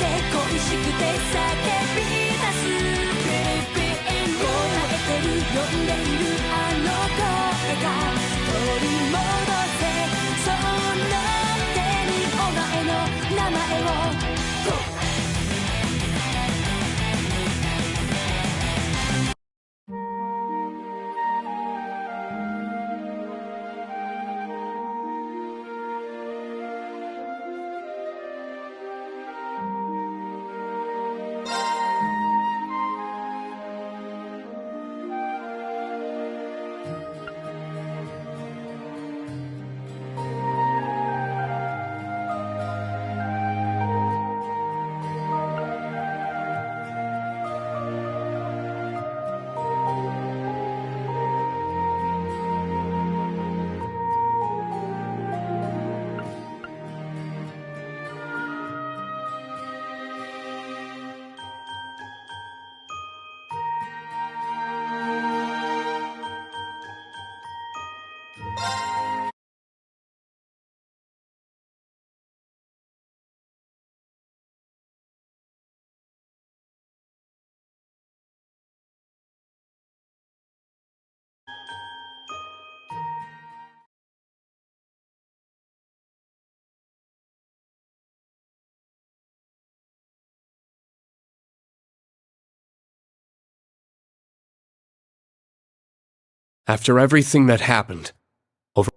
恋しくて叫び出す Creeping 燃えてる呼んでいるあの声が取り戻せその手にお前の名前を After everything that happened, over...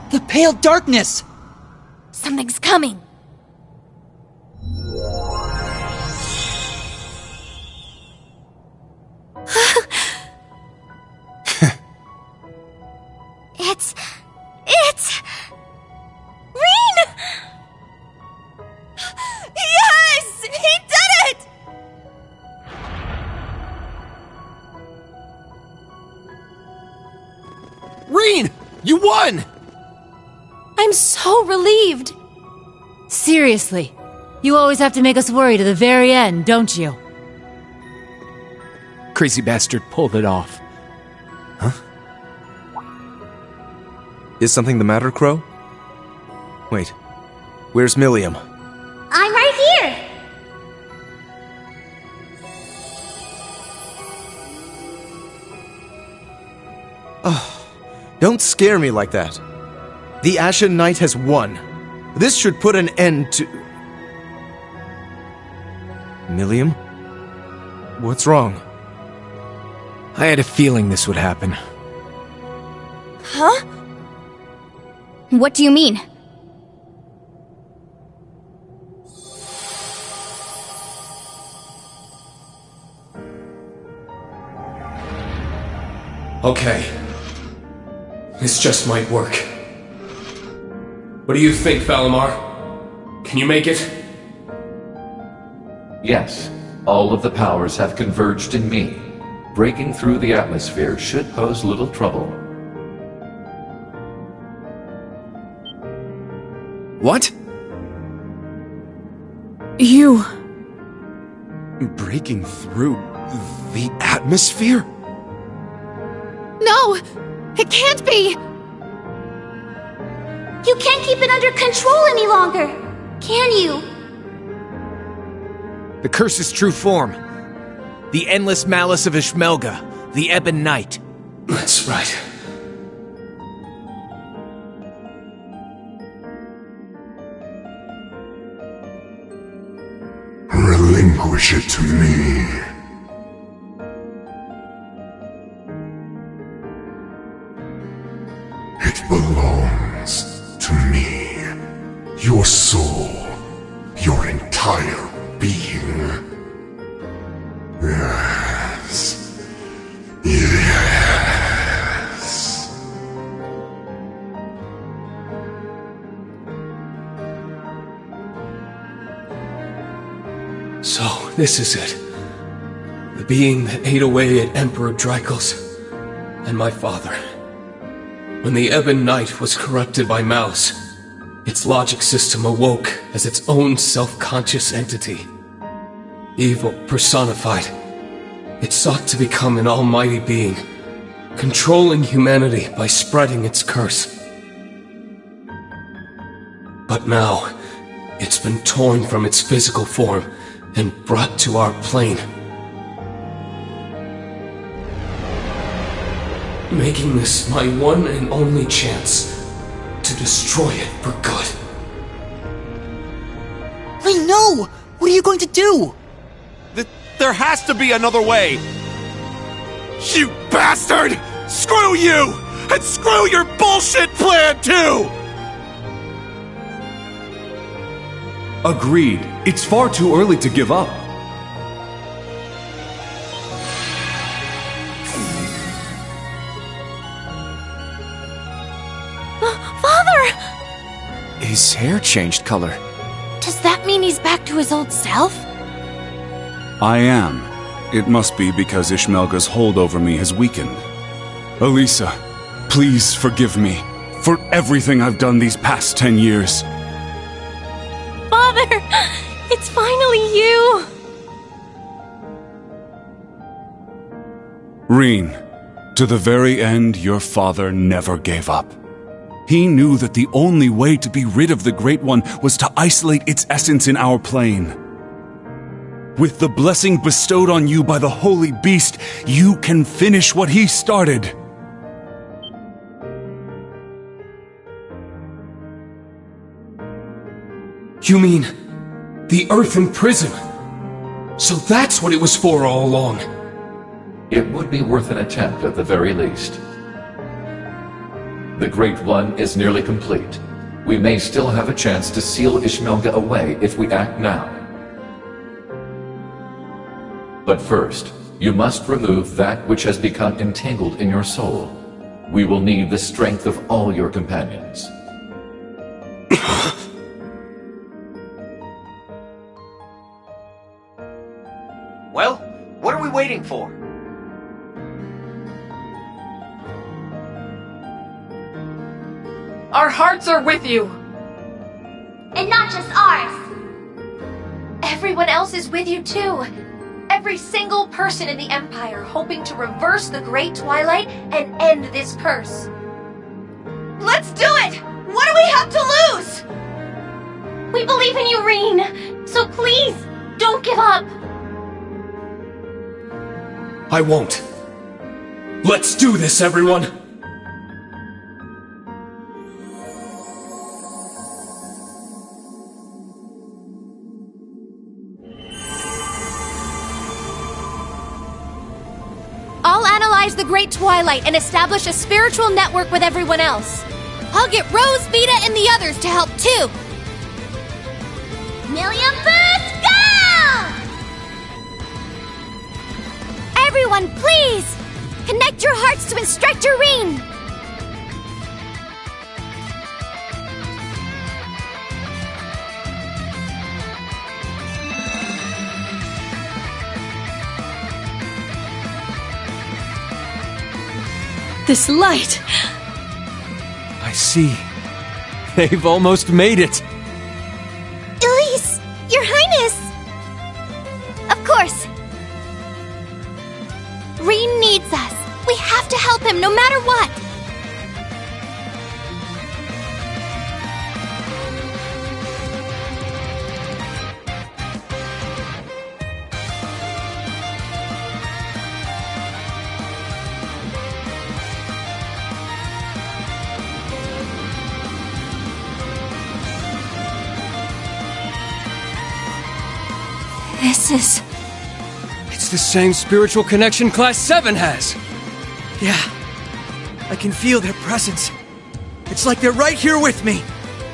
The pale darkness! Something's coming. It's... Rean! Yes! He did it! Rean! You won! I'm so relieved. Seriously, you always have to make us worry to the very end, don't you? Crazy bastard pulled it off. Huh? Is something the matter, Crow? Wait, where's Milliam? I'm right here. Oh, don't scare me like that. The Ashen Knight has won. This should put an end to... Milliam? What's wrong? I had a feeling this would happen. Huh? What do you mean? Okay. This just might work. What do you think, Valimar? Can you make it? Yes, all of the powers have converged in me. Breaking through the atmosphere should pose little trouble. What? You... Breaking through the atmosphere? No! It can't be! You can't keep it under control any longer, can you? The curse's true form. The endless malice of Ishmelga, the Ebon Knight. That's right. Relinquish it to me. It belongs to me. Your soul, your entire being. Yes. Yes. So, this is it. The being that ate away at Emperor Drycles and my father. When the Ebon Knight was corrupted by malice, its logic system awoke as its own self-conscious entity. Evil personified. It sought to become an almighty being, controlling humanity by spreading its curse. But now, it's been torn from its physical form and brought to our plane. Making this my one and only chance to destroy it for good. Wait, no! What are you going to do? There has to be another way! You bastard! Screw you! And screw your bullshit plan, too! Agreed. It's far too early to give up. Father! His hair changed color. Does that mean he's back to his old self? I am. It must be because Ishmelga's hold over me has weakened. Elisa, please forgive me for everything I've done these past 10 years. Father! It's finally you! Reen, to the very end, your father never gave up. He knew that the only way to be rid of the Great One was to isolate its essence in our plane. With the blessing bestowed on you by the Holy Beast, you can finish what he started. You mean the Earthen Prison? So that's what it was for all along. It would be worth an attempt at the very least. The Great One is nearly complete. We may still have a chance to seal Ishmelga away if we act now. But first, you must remove that which has become entangled in your soul. We will need the strength of all your companions. Well, what are we waiting for? Our hearts are with you! And not just ours. Everyone else is with you too! Every single person in the Empire hoping to reverse the Great Twilight and end this curse. Let's do it! What do we have to lose? We believe in you, Reen. So please, don't give up. I won't. Let's do this, everyone! I'll analyze the Great Twilight and establish a spiritual network with everyone else. I'll get Rose, Vita, and the others to help too. Million Boost, go! Everyone, please! Connect your hearts to Instructor Reen! This light! I see. They've almost made it. Your Highness! Of course. Rean needs us. We have to help him no matter what. It's the same spiritual connection Class 7 has! Yeah. I can feel their presence. It's like they're right here with me.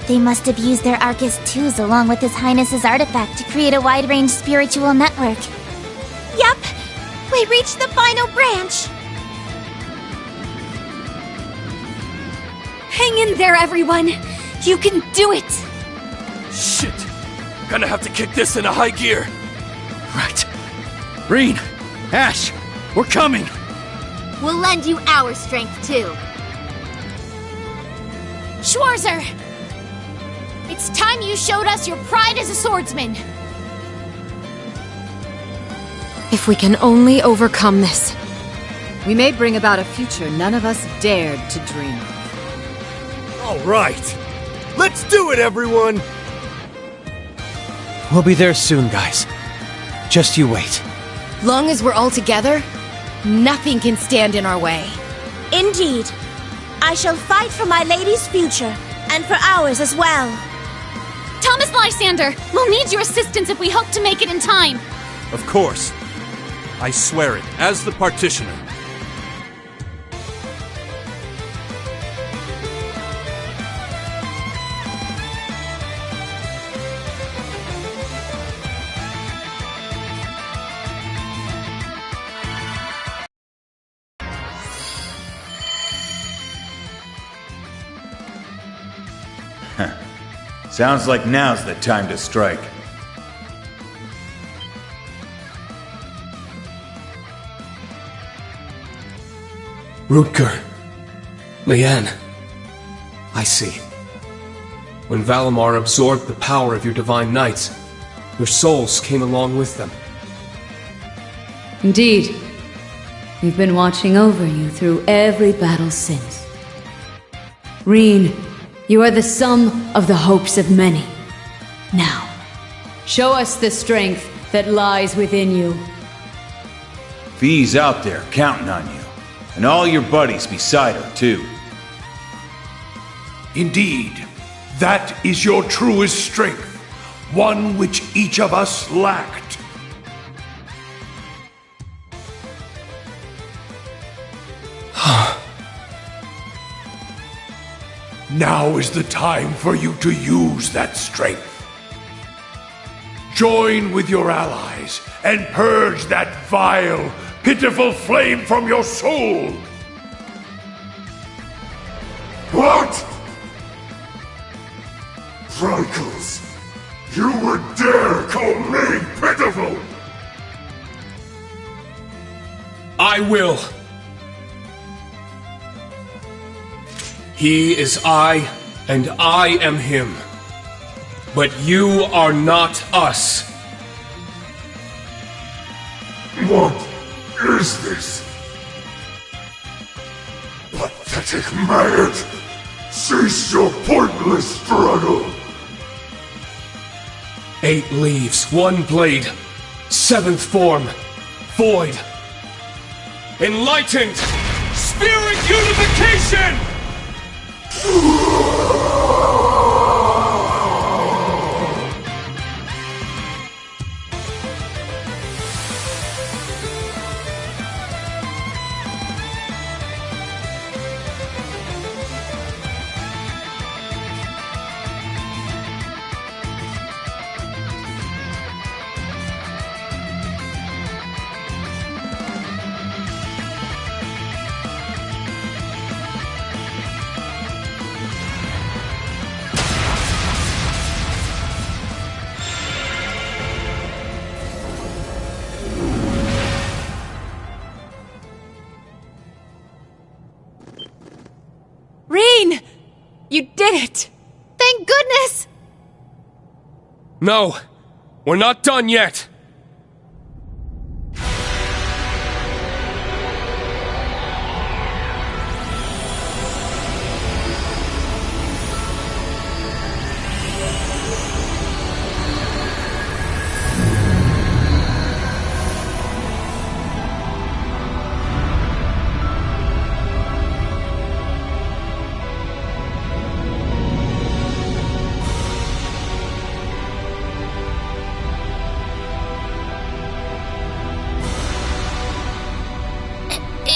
They must have used their Arcus tools along with His Highness's artifact to create a wide-range spiritual network. Yup! We reached the final branch! Hang in there, everyone! You can do it! Shit! Gonna have to kick this into high gear. Right. Rean! Ash! We're coming! We'll lend you our strength, too. Schwarzer! It's time you showed us your pride as a swordsman! If we can only overcome this, we may bring about a future none of us dared to dream of. All right. Let's do it, everyone! We'll be there soon, guys. Just you wait. Long as we're all together, nothing can stand in our way. Indeed. I shall fight for my lady's future, and for ours as well. Thomas Lysander, we'll need your assistance if we hope to make it in time. Of course. I swear it, as the partitioner. Sounds like now's the time to strike. Rutger. Leanne. I see. When Valimar absorbed the power of your Divine Knights, your souls came along with them. Indeed. We've been watching over you through every battle since. Rean, you are the sum of the hopes of many. Now, show us the strength that lies within you. Vi's out there counting on you, and all your buddies beside her, too. Indeed, that is your truest strength, one which each of us lacked. Now is the time for you to use that strength. Join with your allies and purge that vile, pitiful flame from your soul. What? Drycles, you would dare call me pitiful? I will. He is I, and I am him. But you are not us. What is this? Pathetic maggot! Cease your pointless struggle! 8 leaves, 1 blade, 7th form, void. Enlightened! Spirit unification! Rean! You did it! Thank goodness! No! We're not done yet!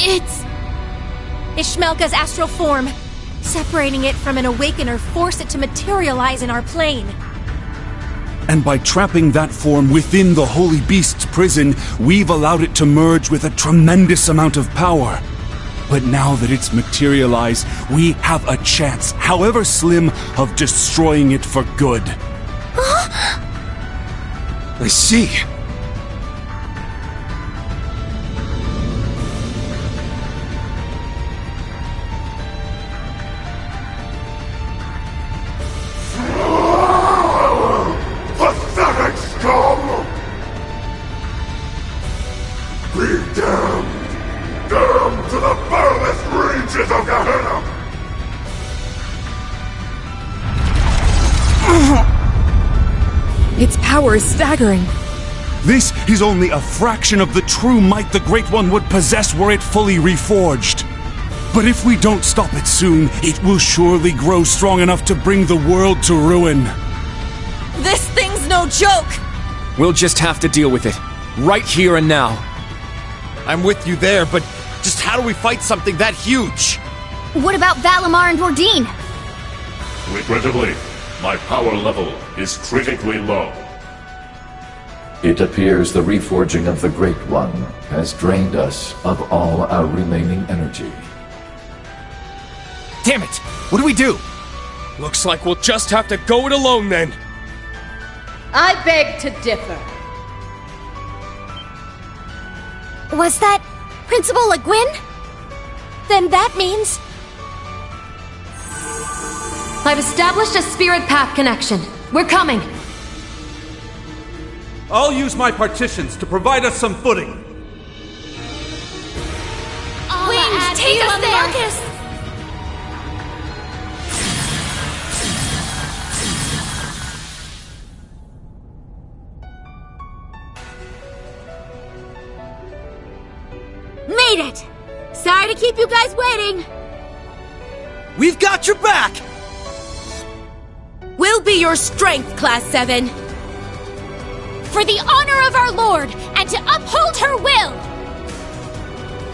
It's Ishmelka's astral form. Separating it from an awakener forced it to materialize in our plane. And by trapping that form within the Holy Beast's prison, we've allowed it to merge with a tremendous amount of power. But now that it's materialized, we have a chance, however slim, of destroying it for good. I see. Pathetic scum! Be damned! Damned to the furthest reaches of Gehenna! Its power is staggering. This is only a fraction of the true might the Great One would possess were it fully reforged. But if we don't stop it soon, it will surely grow strong enough to bring the world to ruin. This thing's no joke! We'll just have to deal with it. Right here and now. I'm with you there, but just how do we fight something that huge? What about Valimar and Dordine? Regrettably, my power level is critically low. It appears the reforging of the Great One has drained us of all our remaining energy. Damn it! What do we do? Looks like we'll just have to go it alone then. I beg to differ. Was that Principal Le Guin? Then that means... I've established a spirit path connection. We're coming. I'll use my partitions to provide us some footing. Wings, take us there! Marcus! Made it! Sorry to keep you guys waiting. We've got your back! We'll be your strength, Class 7. For the honor of our Lord, and to uphold her will!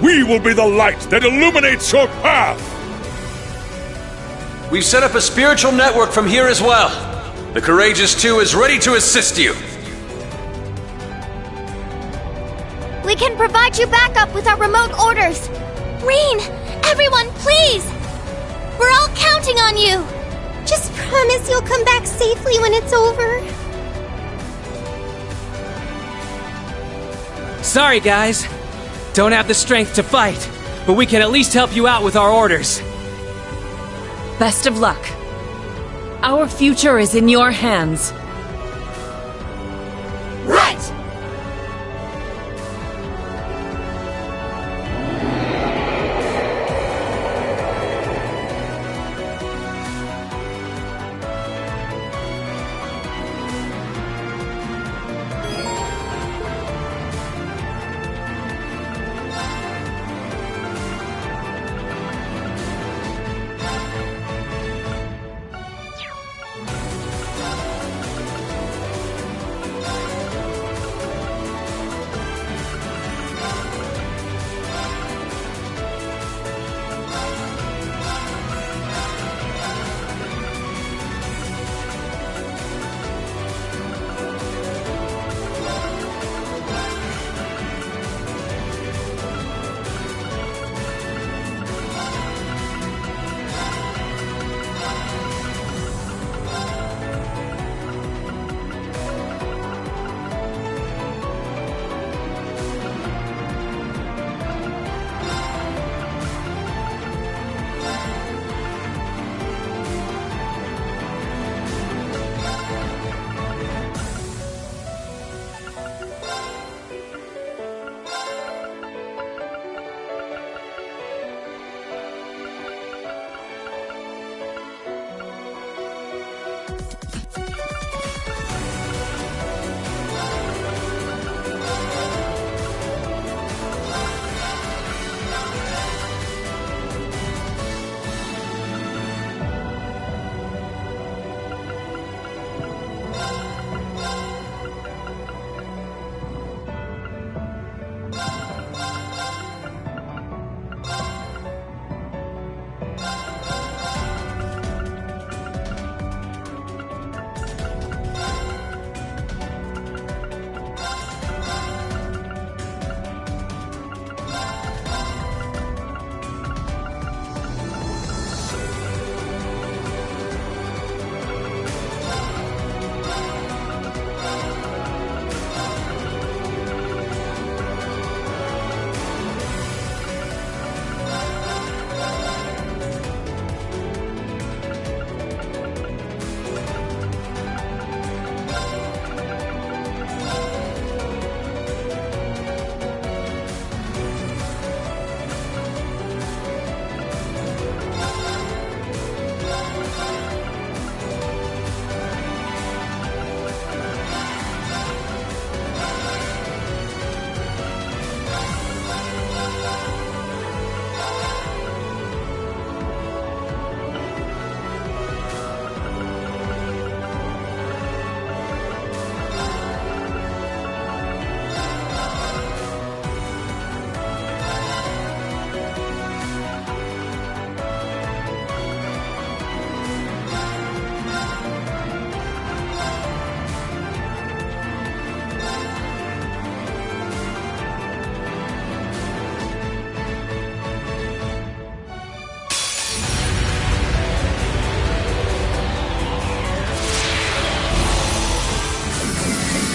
We will be the light that illuminates your path! We've set up a spiritual network from here as well. The Courageous 2 is ready to assist you. We can provide you backup with our remote orders. Rean, everyone, please! We're all counting on you! Just promise you'll come back safely when it's over. Sorry, guys. Don't have the strength to fight, but we can at least help you out with our orders. Best of luck. Our future is in your hands. Right!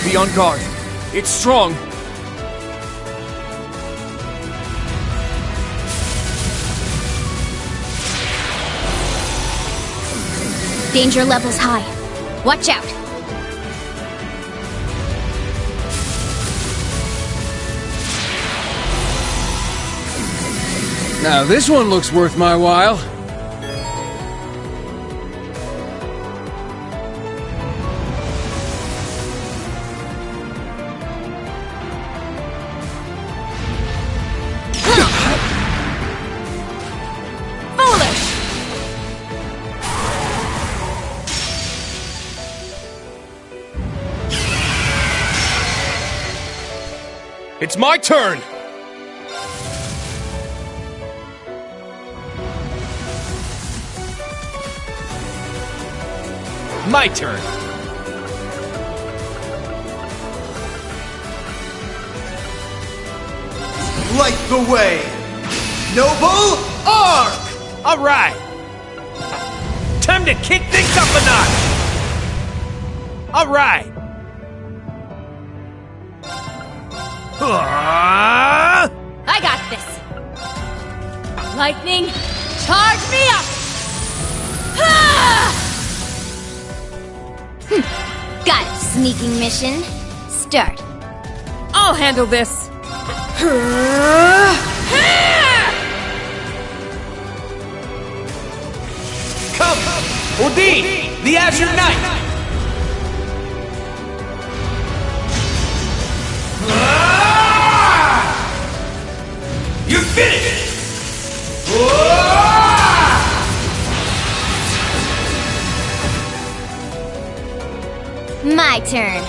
Be on guard. It's strong. Danger level's high. Watch out. Now this one looks worth my while. It's my turn! My turn. Light the way! Noble Arc! Alright! Time to kick things up a notch! Alright! I got this. Lightning, charge me up! Got it, sneaking mission. Start. I'll handle this. Come! Odin! The Azure Knight! You're finished! My turn.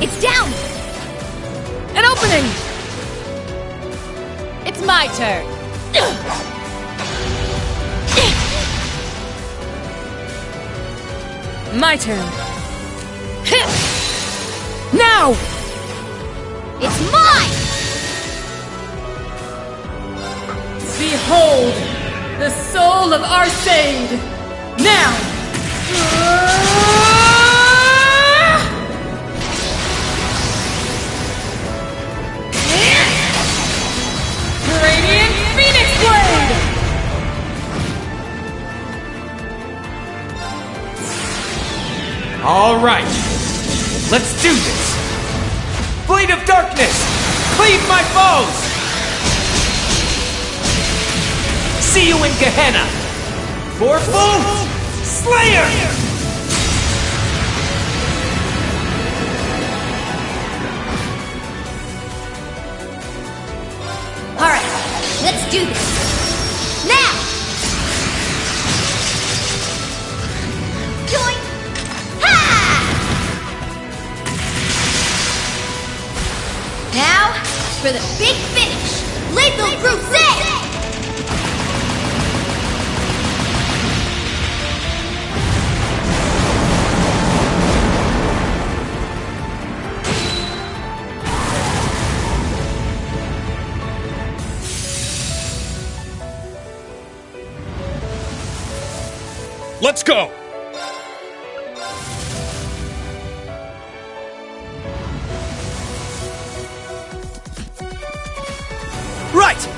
It's down! An opening! It's my turn. My turn. Now! It's mine! Behold, the soul of Arseid! Now! Radiant Phoenix Blade! All right, let's do this. Blade of Darkness, cleave my foes. See you in Gehenna. Fourfold Slayer. All right, let's do this. Now! Join! Now, for the big finish! Lethal Crusade! Let's go! Right!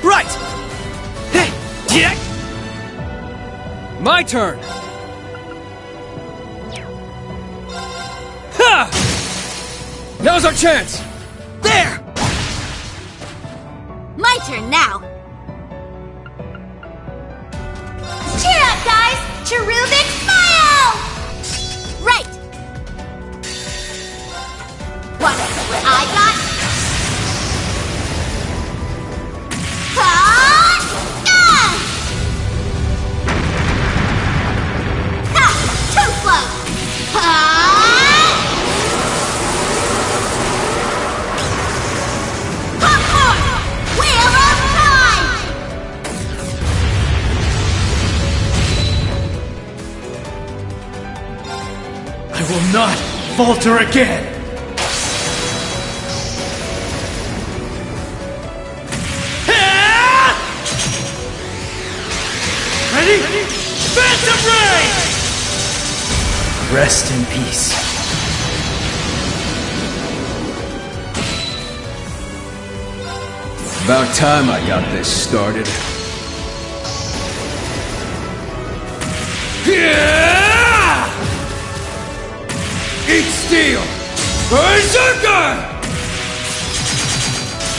Right! Hey, Jack! My turn! Ha! Now's our chance! There! My turn now. Cheer up, guys! Cherubic smile! Right! Wanna see what I got? Ha! Ha! Too close! Ha! Popcorn! Wheel of Time! I will not falter again! Rest in peace. About time I got this started. Eat steel! Berserker!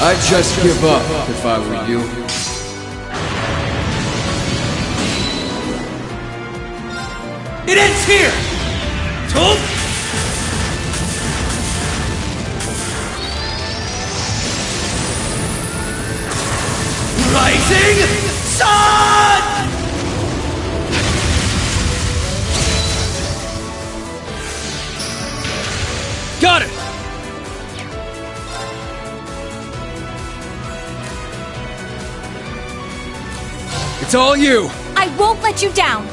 I'd just give up if I were you. It ends here! Told. Rising Sun! Got it! It's all you! I won't let you down!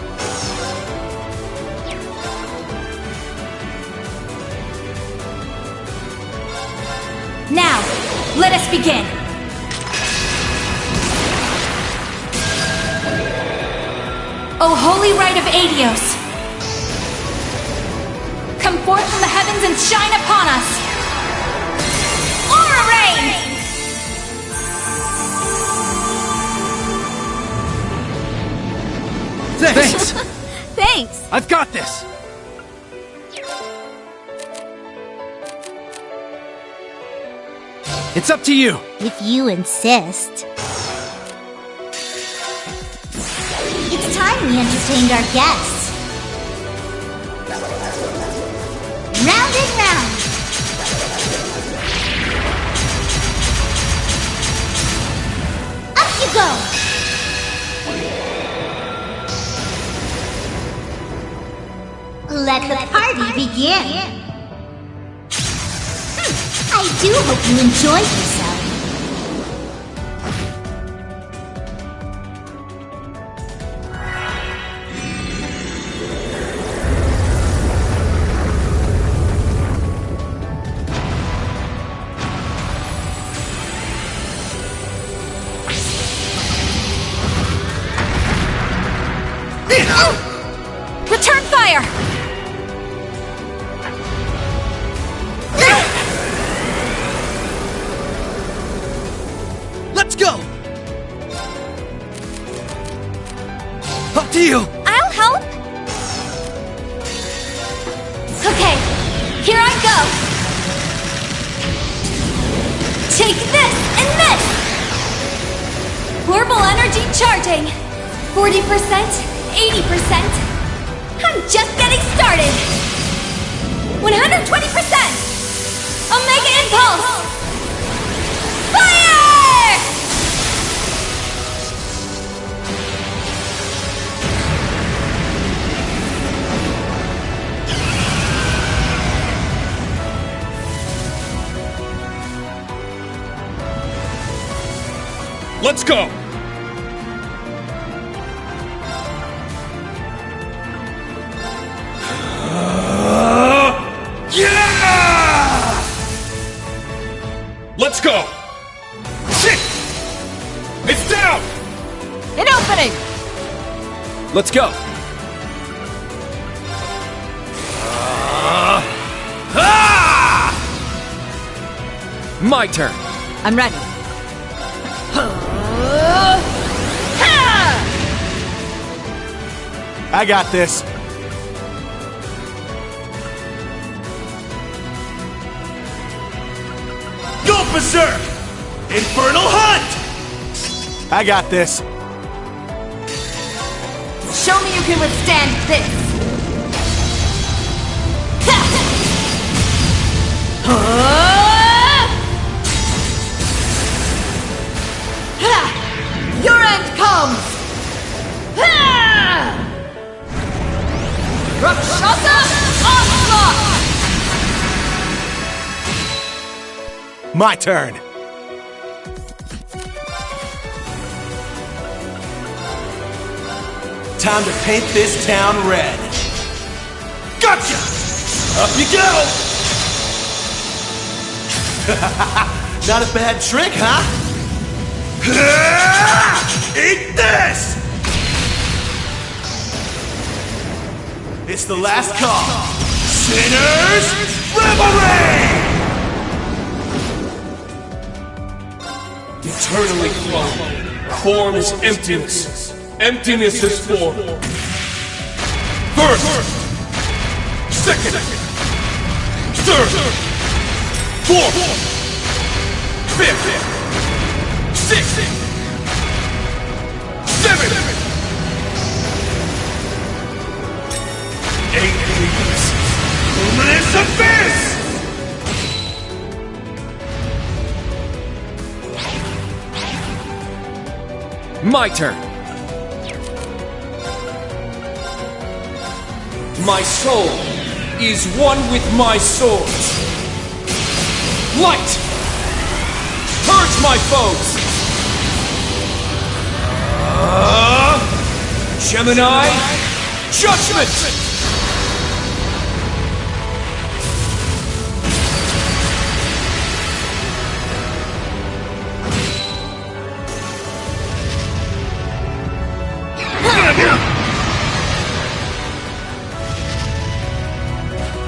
Now, let us begin! O holy rite of Adios! Come forth from the heavens and shine upon us! Aura Rain! Thanks! Thanks! I've got this! It's up to you! If you insist. It's time we entertained our guests. Round and round. Up you go. Let the party begin. I do hope you enjoyed yourself. Return fire! Let's go! Up to you! I'll help! Okay, here I go! Take this and this! Orbital energy charging! 40%, 80%. I'm just getting started! 120%! Omega Impulse! Fire! Let's go! Let's go! Shit! It's down! An opening! Let's go! My turn! I'm ready. I got this. Go berserk! Infernal Hunt! I got this. Show me you can withstand this! Your end comes! Rakshasa Onslaught! My turn. Time to paint this town red. Gotcha! Up you go! Not a bad trick, huh? Eat this! It's the last call. Sinners Revelry! Eternally flowing. Form is emptiness. Emptiness is form. First, second, third, fourth, fifth, sixth, seventh, eighth, luminous abyss! My turn. My soul is one with my swords. Light! Purge my foes! Gemini, judgment!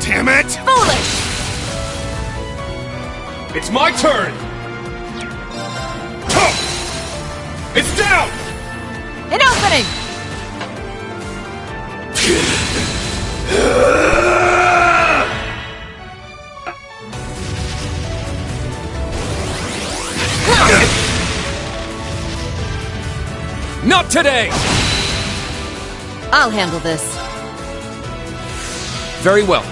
Damn it! Foolish! It's my turn! It's down! An opening! Not today! I'll handle this. Very well.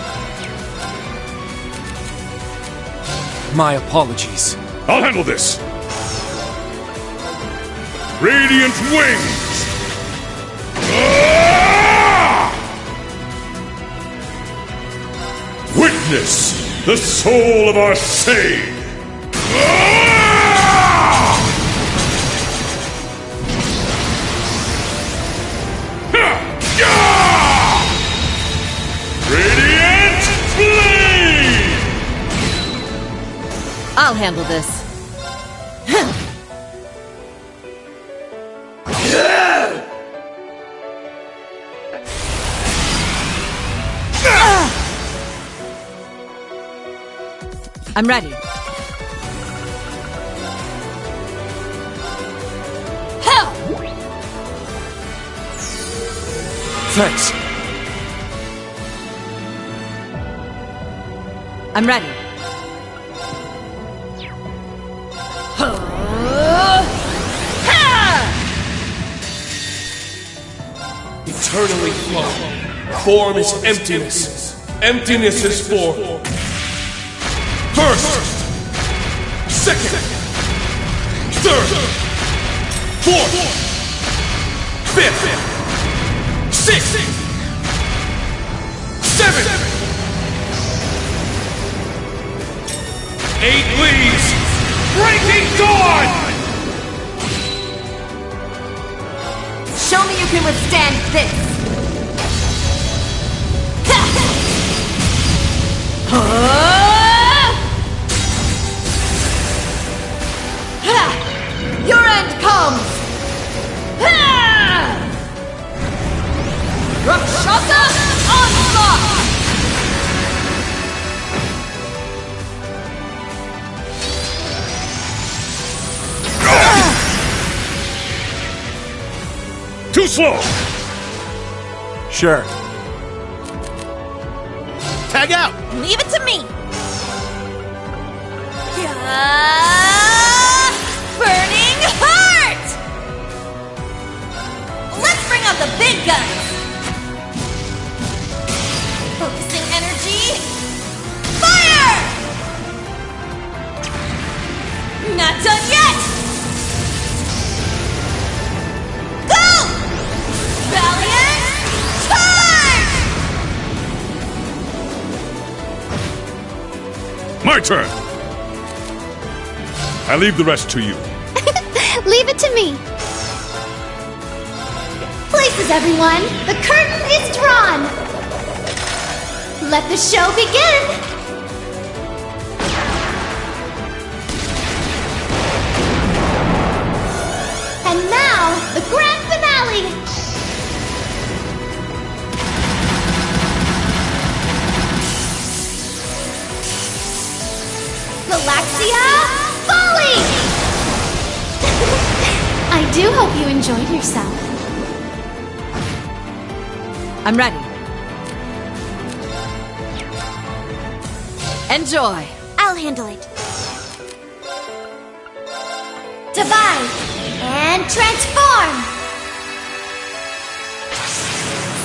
My apologies. I'll handle this! Radiant Wings! Witness the soul of Arcade! Radiant Flame! I'll handle this. I'm ready. Hell! Thanks. I'm ready. Eternally flowing. Form is emptiness. Emptiness is form. First, second, third, fourth, fifth, sixth, seventh, eight leaves, breaking dawn! Show me you can withstand this! Your end comes! Rakshasa Onslaught! Too slow! Sure. Tag out! Leave it to me! Burning Heart! Let's bring out the big guns! Focusing energy. Fire! Not done yet! Go! Valiant charge! My turn! I leave the rest to you. Leave it to me. Places, everyone! The curtain is drawn! Let the show begin! And now, the grand finale! Galaxia Folly! I do hope you enjoyed yourself. I'm ready. Enjoy. I'll handle it. Divide and transform!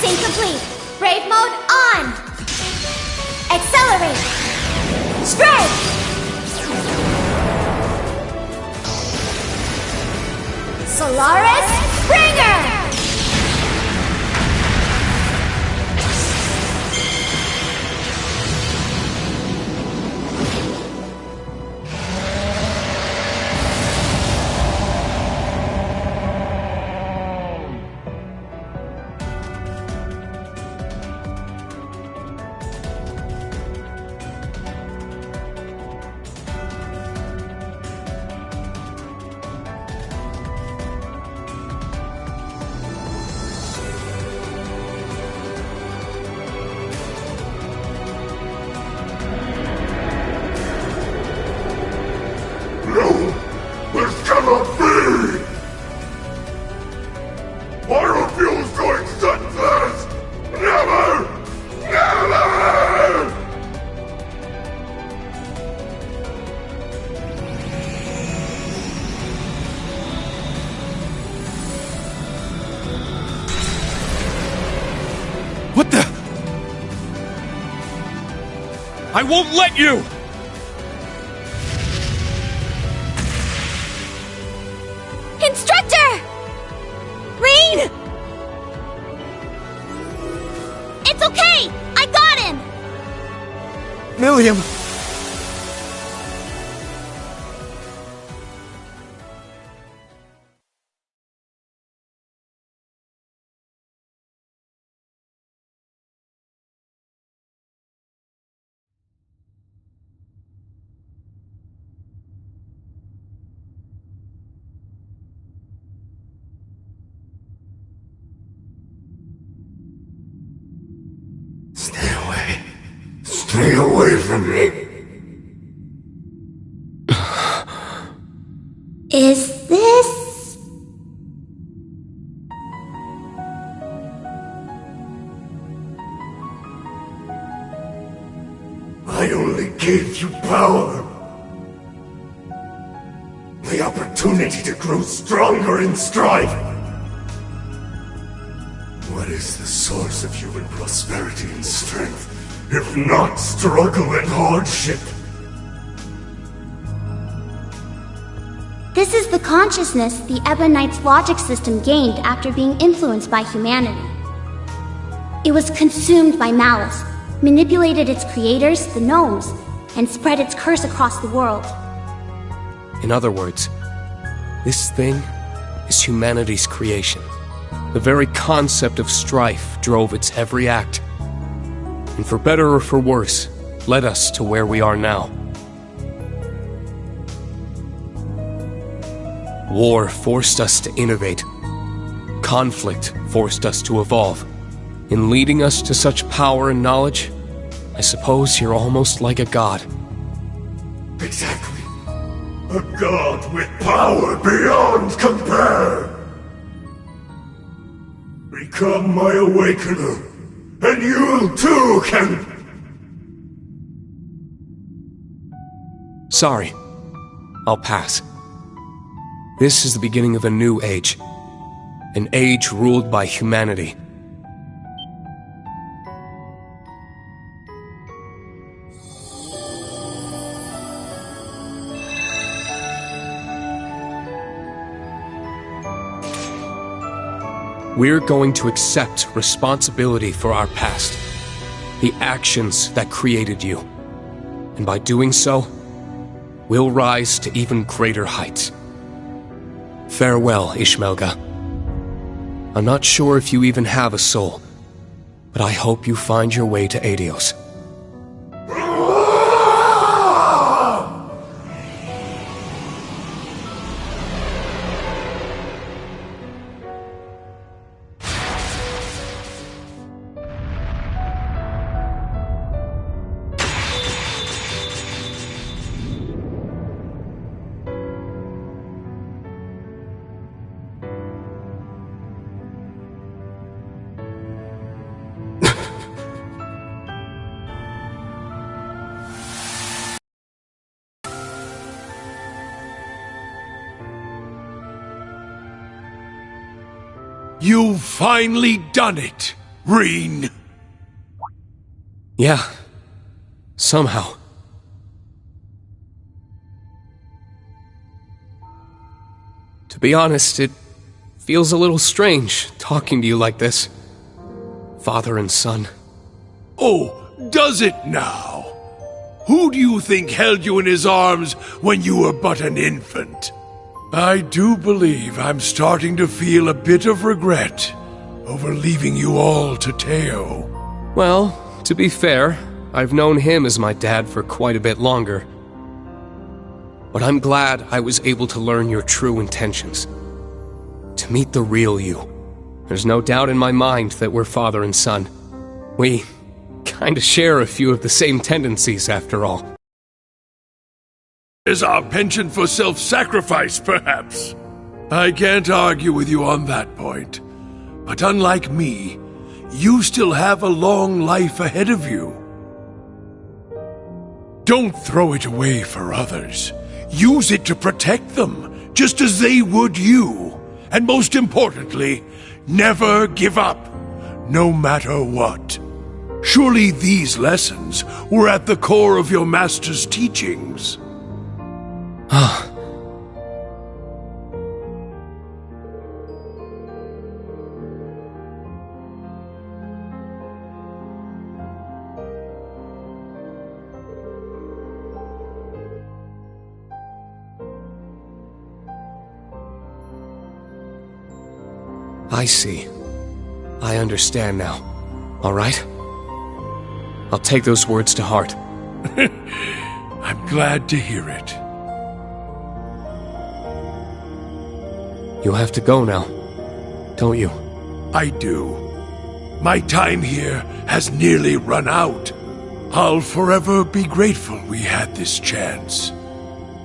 Sync complete. Brave mode on! Accelerate! Strike! Solaris Springer! This cannot be! I refuse to accept this! Never! Never! What the? I won't let you! Instructor! Rain! It's okay! I got him! Millium! Stay away from me! Is this... I only gave you power. The opportunity to grow stronger in strife. What is the source of human prosperity and strength, if not struggle and hardship? This is the consciousness the Ebonite's logic system gained after being influenced by humanity. It was consumed by malice, manipulated its creators, the gnomes, and spread its curse across the world. In other words, this thing is humanity's creation. The very concept of strife drove its every act. And for better or for worse, led us to where we are now. War forced us to innovate. Conflict forced us to evolve. In leading us to such power and knowledge, I suppose you're almost like a god. Exactly. A god with power beyond compare! Become my awakener, and you too can... Sorry. I'll pass. This is the beginning of a new age. An age ruled by humanity. We're going to accept responsibility for our past, the actions that created you. And by doing so, we'll rise to even greater heights. Farewell, Ishmelga. I'm not sure if you even have a soul, but I hope you find your way to Aidios. You've finally done it, Rean. Yeah. Somehow. To be honest, it feels a little strange talking to you like this. Father and son. Oh, does it now? Who do you think held you in his arms when you were but an infant? I do believe I'm starting to feel a bit of regret over leaving you all to Teo. Well, to be fair, I've known him as my dad for quite a bit longer. But I'm glad I was able to learn your true intentions. To meet the real you. There's no doubt in my mind that we're father and son. We kinda share a few of the same tendencies, after all. Is our penchant for self-sacrifice, perhaps? I can't argue with you on that point. But unlike me, you still have a long life ahead of you. Don't throw it away for others. Use it to protect them, just as they would you. And most importantly, never give up, no matter what. Surely these lessons were at the core of your master's teachings. I see. I understand now. All right? I'll take those words to heart. I'm glad to hear it. You have to go now, don't you? I do. My time here has nearly run out. I'll forever be grateful we had this chance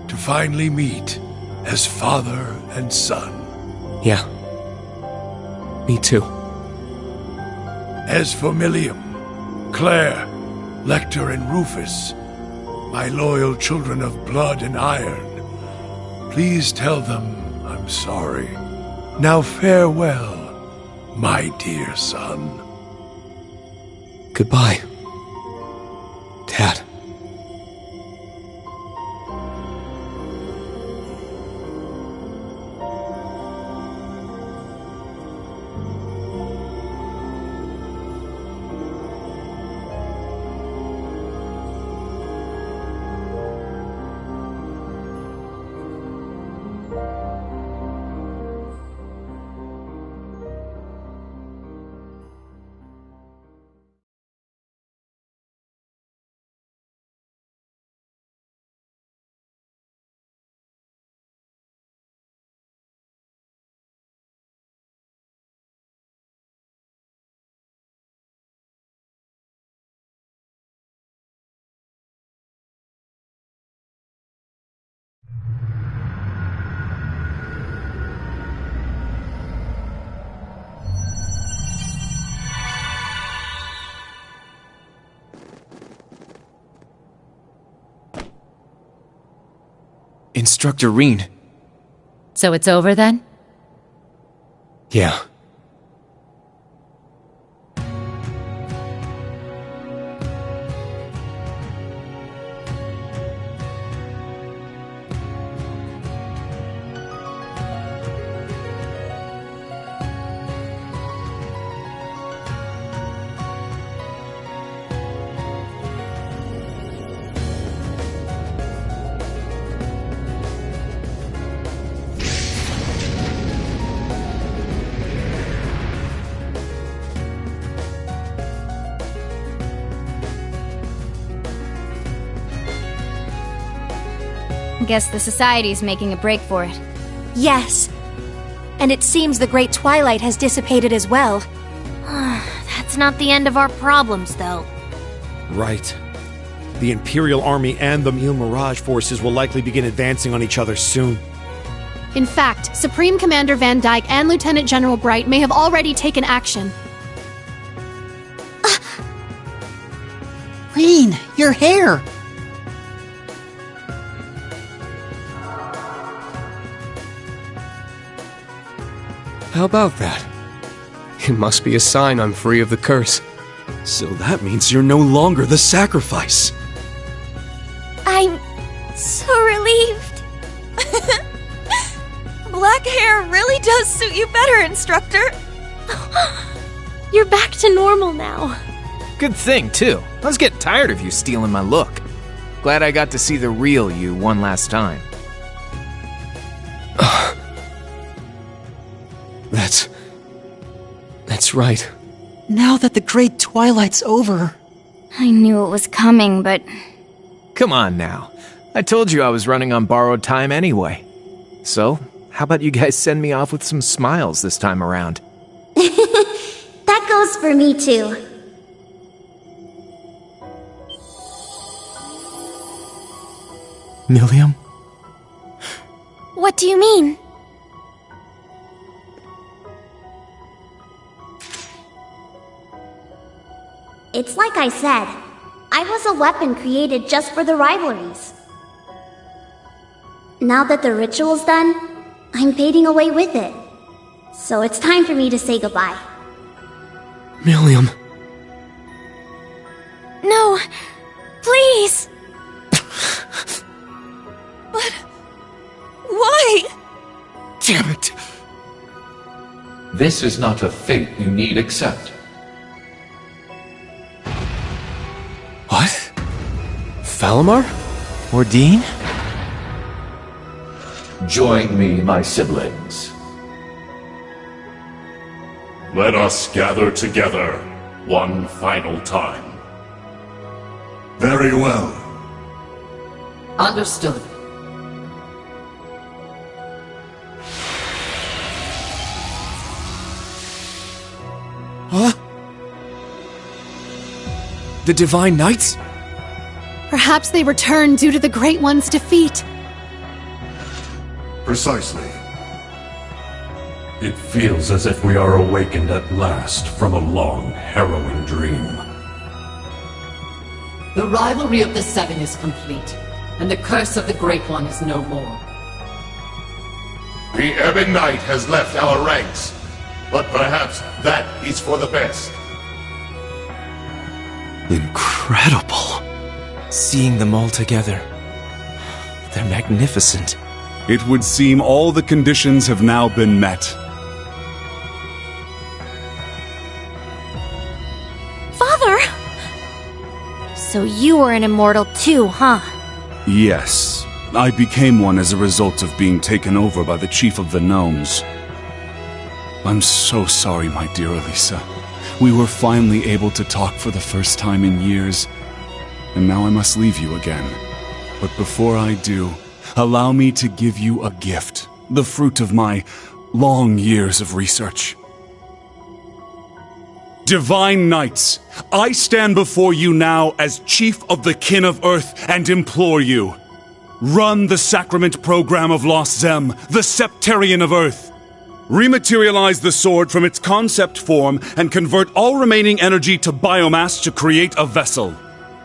to finally meet as father and son. Yeah. Me too. As for Millium, Claire, Lecter, and Rufus, my loyal children of blood and iron, please tell them I'm sorry. Now farewell, my dear son. Goodbye, Dad. Instructor Rean. So it's over then? Yeah. Guess the Society's making a break for it. Yes. And it seems the Great Twilight has dissipated as well. That's not the end of our problems, though. Right. The Imperial Army and the Mille Mirage forces will likely begin advancing on each other soon. In fact, Supreme Commander Van Dyke and Lieutenant General Bright may have already taken action. Rean, your hair! How about that? It must be a sign I'm free of the curse. So that means you're no longer the sacrifice. I'm so relieved. Black hair really does suit you better, Instructor. You're back to normal now. Good thing, too. I was getting tired of you stealing my look. Glad I got to see the real you one last time. That's right. Now that the Great Twilight's over... I knew it was coming, but... Come on now. I told you I was running on borrowed time anyway. So, how about you guys send me off with some smiles this time around? That goes for me too. Millium? What do you mean? It's like I said. I was a weapon created just for the rivalries. Now that the ritual's done, I'm fading away with it. So it's time for me to say goodbye. Millium. No, please! But... why? Damn it! This is not a fate you need accept. What? Falamar? Ordine? Join me, my siblings. Let us gather together one final time. Very well. Understood. Huh? The Divine Knights? Perhaps they returned due to the Great One's defeat. Precisely. It feels as if we are awakened at last from a long, harrowing dream. The rivalry of the Seven is complete, and the curse of the Great One is no more. The Ebon Knight has left our ranks, but perhaps that is for the best. Incredible. Seeing them all together. They're magnificent. It would seem all the conditions have now been met. Father! So you were an immortal too, huh? Yes, I became one as a result of being taken over by the Chief of the Gnomes. I'm so sorry, my dear Elisa. We were finally able to talk for the first time in years, and now I must leave you again. But before I do, allow me to give you a gift, the fruit of my long years of research. Divine Knights, I stand before you now as Chief of the Kin of Earth and implore you. Run the Sacrament Program of Lost Zem, the Septarian of Earth. Rematerialize the sword from its concept form and convert all remaining energy to biomass to create a vessel.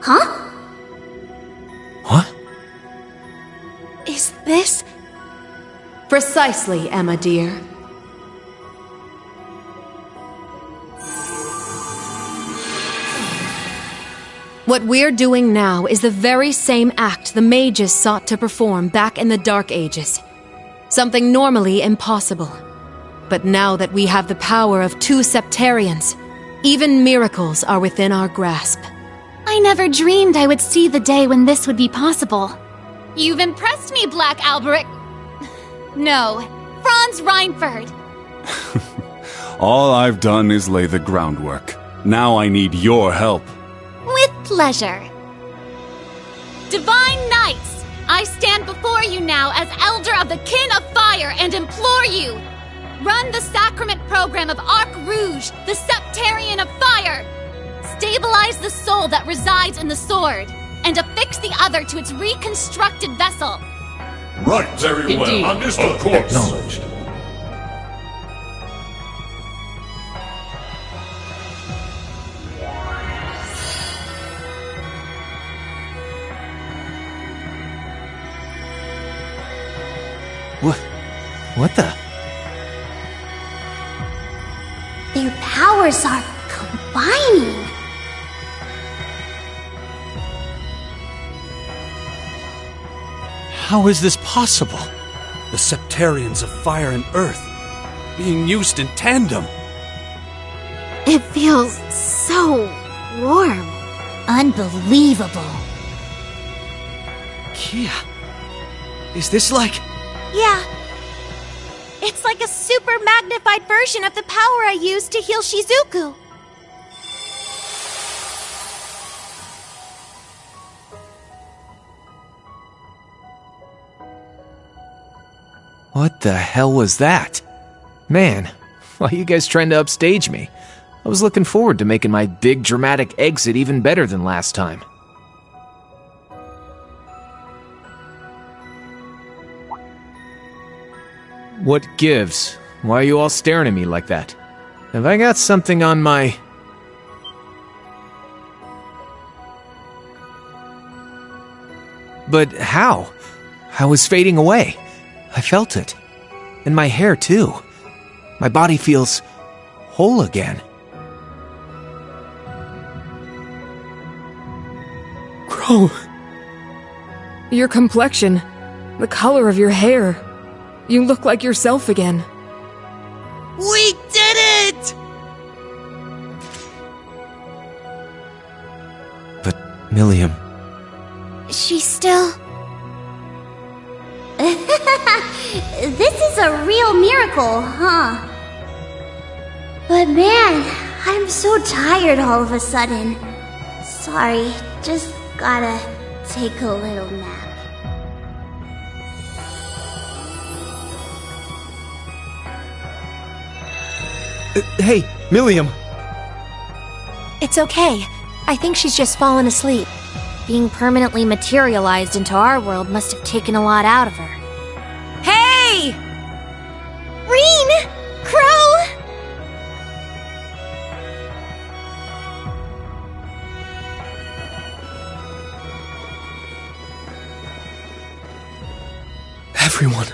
Huh? What? Is this... Precisely, Emma dear. What we're doing now is the very same act the mages sought to perform back in the Dark Ages. Something normally impossible. But now that we have the power of 2 Septarians, even miracles are within our grasp. I never dreamed I would see the day when this would be possible. You've impressed me, Black Alberic. No, Franz Reinford. All I've done is lay the groundwork. Now I need your help. With pleasure. Divine Knights, I stand before you now as Elder of the Kin of Fire and implore you. Run the Sacrament Program of Arc Rouge, the Septarian of Fire. Stabilize the soul that resides in the sword, and affix the other to its reconstructed vessel. Right, very well. Understood. Of course. Acknowledged. What the? Their power powers are combining. How is this possible? The Septarians of Fire and Earth being used in tandem. It feels so warm. Unbelievable. Kia, is this like... Yeah. It's like a super magnified version of the power I used to heal Shizuku. What the hell was that? Man, why are you guys trying to upstage me? I was looking forward to making my big dramatic exit even better than last time. What gives? Why are you all staring at me like that? Have I got something on my... But how? I was fading away. I felt it. And my hair, too. My body feels whole again. Crow. Your complexion, the color of your hair. You look like yourself again. We did it! But, Milliam... She's still... This is a real miracle, huh? But man, I'm so tired all of a sudden. Sorry, just gotta take a little nap. Hey, Milliam! It's okay. I think she's just fallen asleep. Being permanently materialized into our world must have taken a lot out of her. Hey! Reen! Crow! Everyone.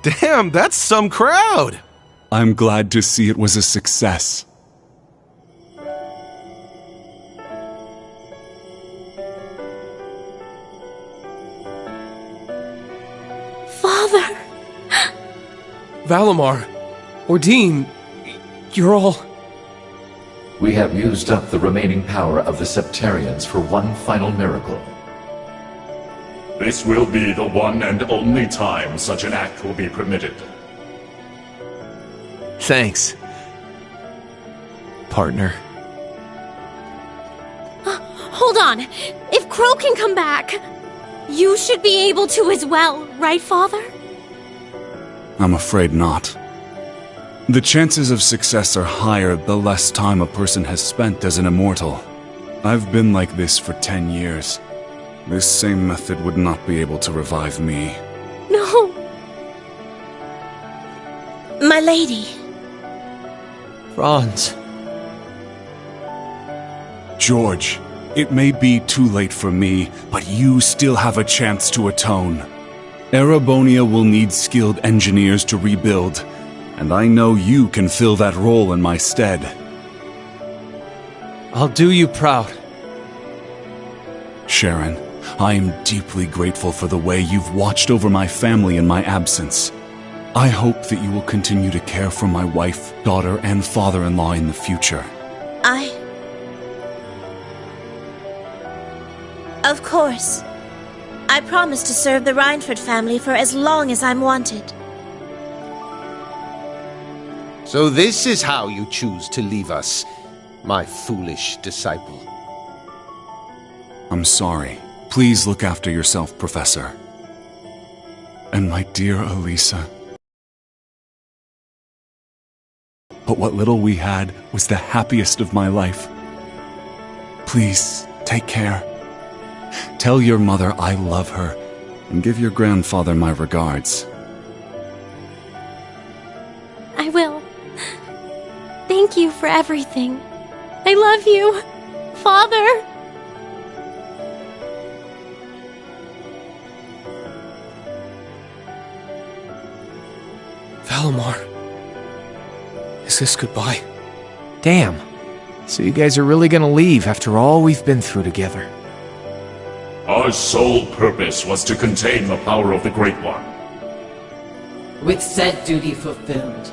Damn, that's some crowd! I'm glad to see it was a success. Father! Valimar, Ordine, you're all... We have used up the remaining power of the Septarians for one final miracle. This will be the one and only time such an act will be permitted. Thanks, partner. Hold on. If Crow can come back, you should be able to as well, right, Father? I'm afraid not. The chances of success are higher the less time a person has spent as an immortal. I've been like this for 10 years. This same method would not be able to revive me. No. My lady. Franz. George, it may be too late for me, but you still have a chance to atone. Erebonia will need skilled engineers to rebuild, and I know you can fill that role in my stead. I'll do you proud. Sharon, I am deeply grateful for the way you've watched over my family in my absence. I hope that you will continue to care for my wife, daughter, and father-in-law in the future. Of course. I promise to serve the Reinford family for as long as I'm wanted. So this is how you choose to leave us, my foolish disciple. I'm sorry. Please look after yourself, Professor. And my dear Elisa. But what little we had was the happiest of my life. Please, take care. Tell your mother I love her, and give your grandfather my regards. I will. Thank you for everything. I love you, Father. Valimar. Is this goodbye? Damn. So you guys are really gonna leave after all we've been through together? Our sole purpose was to contain the power of the Great One. With said duty fulfilled,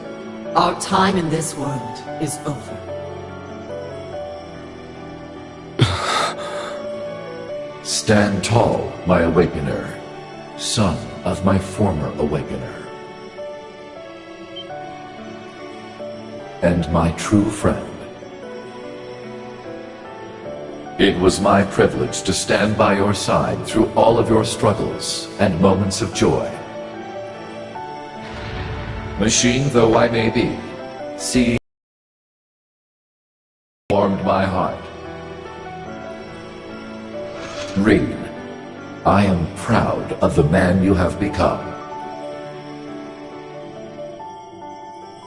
our time in this world is over. Stand tall, my Awakener, son of my former Awakener. And my true friend. It was my privilege to stand by your side through all of your struggles and moments of joy. Machine though I may be, seeing warmed my heart. Rean, I am proud of the man you have become.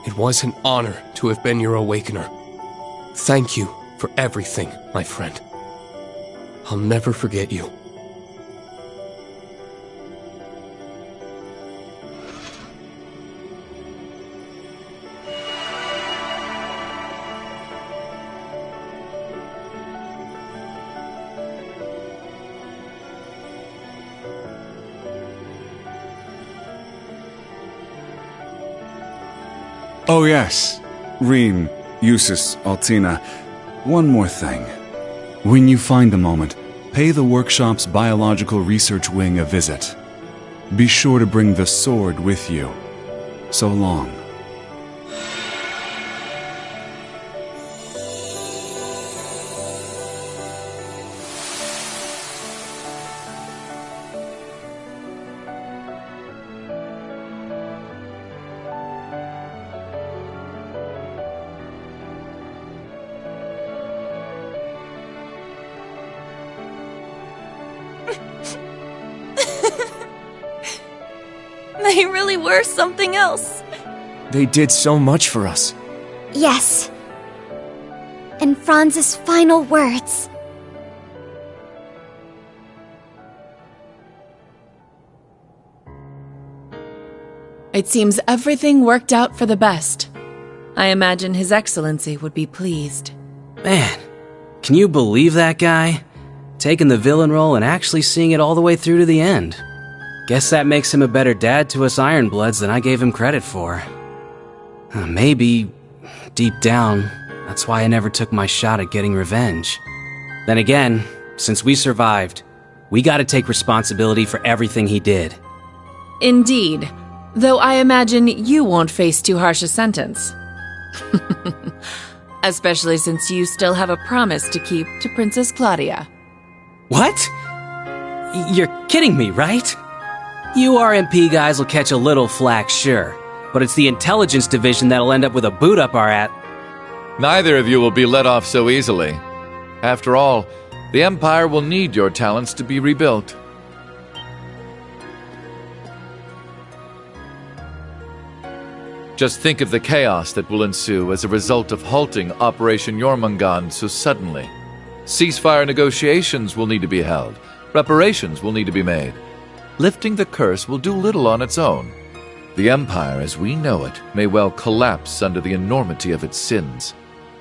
It was an honor to have been your Awakener. Thank you for everything, my friend. I'll never forget you. Oh yes, Rean, Eustace, Altina, one more thing. When you find a moment, pay the workshop's biological research wing a visit. Be sure to bring the sword with you. So long. They really were something else. They did so much for us. Yes. And Franz's final words. It seems everything worked out for the best. I imagine His Excellency would be pleased. Man, can you believe that guy? Taking the villain role and actually seeing it all the way through to the end. Guess that makes him a better dad to us Ironbloods than I gave him credit for. Maybe, deep down, that's why I never took my shot at getting revenge. Then again, since we survived, we gotta take responsibility for everything he did. Indeed, though I imagine you won't face too harsh a sentence. Especially since you still have a promise to keep to Princess Claudia. What? You're kidding me, right? You RMP guys will catch a little flack, sure, but it's the intelligence division that'll end up with a boot up our at. Neither of you will be let off so easily. After all, the Empire will need your talents to be rebuilt. Just think of the chaos that will ensue as a result of halting Operation Jormungand so suddenly. Ceasefire negotiations will need to be held. Reparations will need to be made. Lifting the curse will do little on its own. The Empire as we know it may well collapse under the enormity of its sins,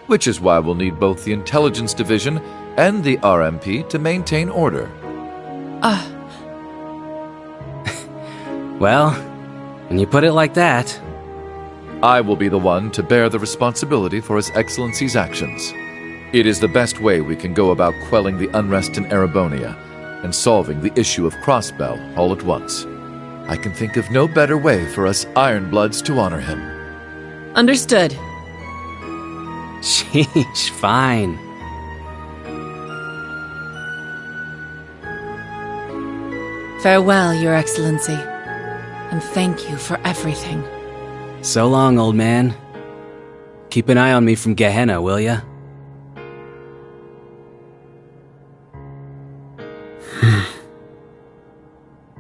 which is why we'll need both the Intelligence Division and the RMP to maintain order. Well, when you put it like that... I will be the one to bear the responsibility for His Excellency's actions. It is the best way we can go about quelling the unrest in Erebonia and solving the issue of Crossbell all at once. I can think of no better way for us Ironbloods to honor him. Understood. Sheesh, fine. Farewell, Your Excellency, and thank you for everything. So long, old man. Keep an eye on me from Gehenna, will ya?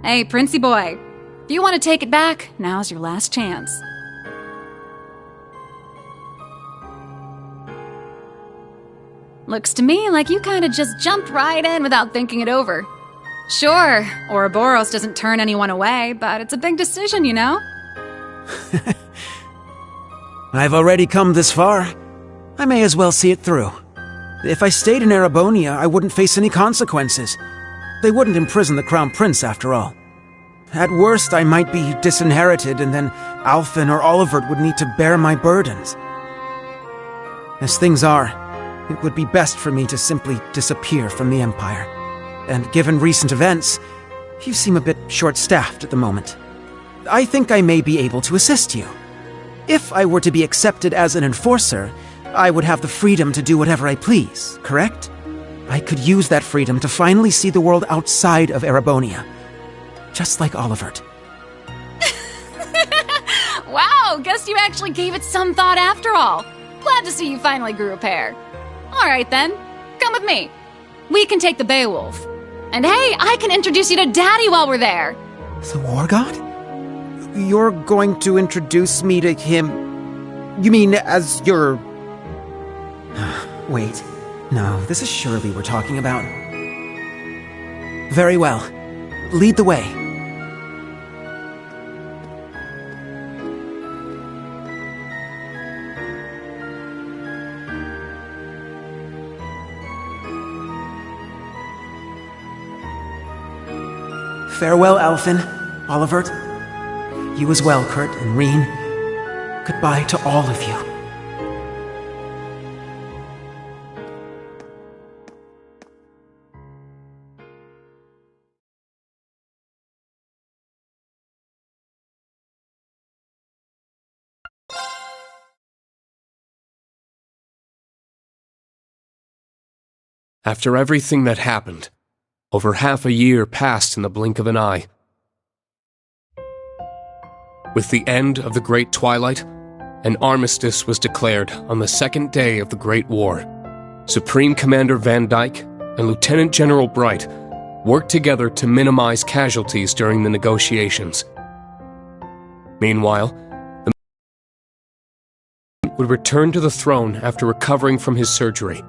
Hey, Princey boy. If you want to take it back, now's your last chance. Looks to me like you kind of just jumped right in without thinking it over. Sure, Ouroboros doesn't turn anyone away, but it's a big decision, you know? I've already come this far. I may as well see it through. If I stayed in Erebonia, I wouldn't face any consequences. They wouldn't imprison the Crown Prince, after all. At worst, I might be disinherited, and then Alphen or Olivert would need to bear my burdens. As things are, it would be best for me to simply disappear from the Empire. And given recent events, you seem a bit short-staffed at the moment. I think I may be able to assist you. If I were to be accepted as an enforcer, I would have the freedom to do whatever I please, correct? I could use that freedom to finally see the world outside of Erebonia. Just like Olivert. Wow, guess you actually gave it some thought after all. Glad to see you finally grew a pair. Alright then, come with me. We can take the Beowulf. And hey, I can introduce you to Daddy while we're there. The War God? You're going to introduce me to him? You mean as your... Wait. No, this is Shirley we're talking about. Very well. Lead the way. Farewell, Alphen, Olivert. You as well, Kurt and Reen. Goodbye to all of you. After everything that happened, over half a year passed in the blink of an eye. With the end of the Great Twilight, an armistice was declared on the second day of the Great War. Supreme Commander Van Dyke and Lieutenant General Bright worked together to minimize casualties during the negotiations. Meanwhile, the man would return to the throne after recovering from his surgery.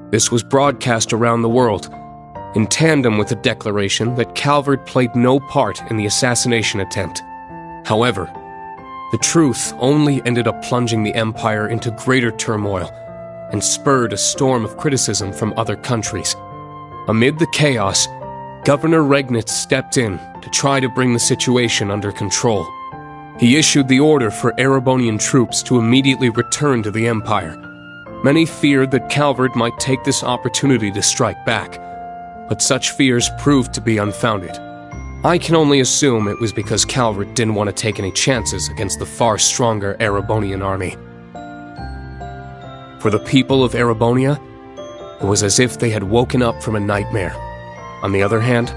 This was broadcast around the world, in tandem with the declaration that Calvard played no part in the assassination attempt. However, the truth only ended up plunging the Empire into greater turmoil and spurred a storm of criticism from other countries. Amid the chaos, Governor Regnitz stepped in to try to bring the situation under control. He issued the order for Erebonian troops to immediately return to the Empire. Many feared that Calvard might take this opportunity to strike back, but such fears proved to be unfounded. I can only assume it was because Calvard didn't want to take any chances against the far stronger Erebonian army. For the people of Erebonia, it was as if they had woken up from a nightmare. On the other hand,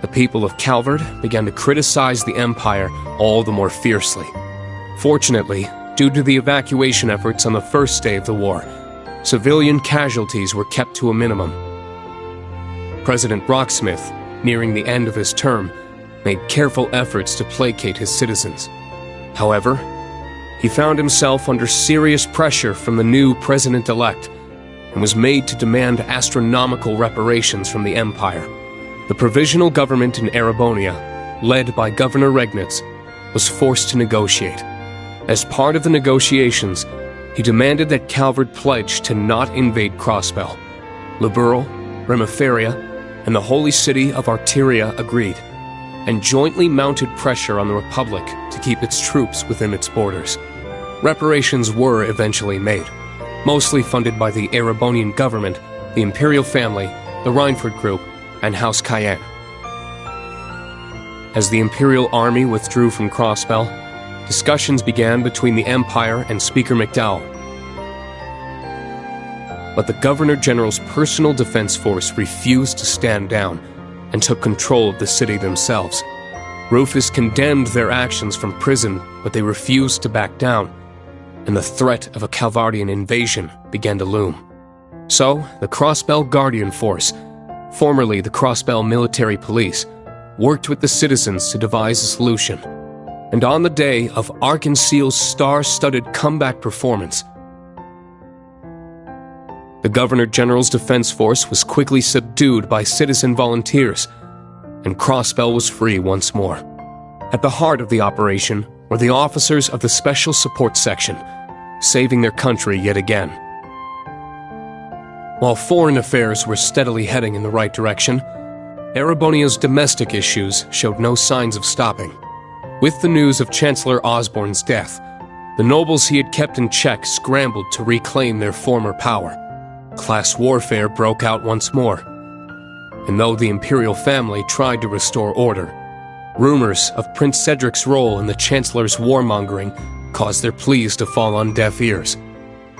the people of Calvard began to criticize the Empire all the more fiercely. Fortunately, due to the evacuation efforts on the first day of the war, civilian casualties were kept to a minimum. President Rocksmith, nearing the end of his term, made careful efforts to placate his citizens. However, he found himself under serious pressure from the new president-elect and was made to demand astronomical reparations from the Empire. The provisional government in Erebonia, led by Governor Regnitz, was forced to negotiate. As part of the negotiations, he demanded that Calvard pledge to not invade Crossbell. Liberl, Remiferia, and the holy city of Arteria agreed, and jointly mounted pressure on the Republic to keep its troops within its borders. Reparations were eventually made, mostly funded by the Erebonian government, the Imperial family, the Reinford Group, and House Cayenne. As the Imperial army withdrew from Crossbell, discussions began between the Empire and Speaker McDowell. But the Governor-General's personal defense force refused to stand down and took control of the city themselves. Rufus condemned their actions from prison, but they refused to back down, and the threat of a Calvardian invasion began to loom. So, the Crossbell Guardian Force, formerly the Crossbell Military Police, worked with the citizens to devise a solution. And on the day of Arkansas's star-studded comeback performance, the Governor-General's defense force was quickly subdued by citizen volunteers, and Crossbell was free once more. At the heart of the operation were the officers of the Special Support Section, saving their country yet again. While foreign affairs were steadily heading in the right direction, Erebonia's domestic issues showed no signs of stopping. With the news of Chancellor Osborne's death, the nobles he had kept in check scrambled to reclaim their former power. Class warfare broke out once more. And though the imperial family tried to restore order, rumors of Prince Cedric's role in the Chancellor's warmongering caused their pleas to fall on deaf ears.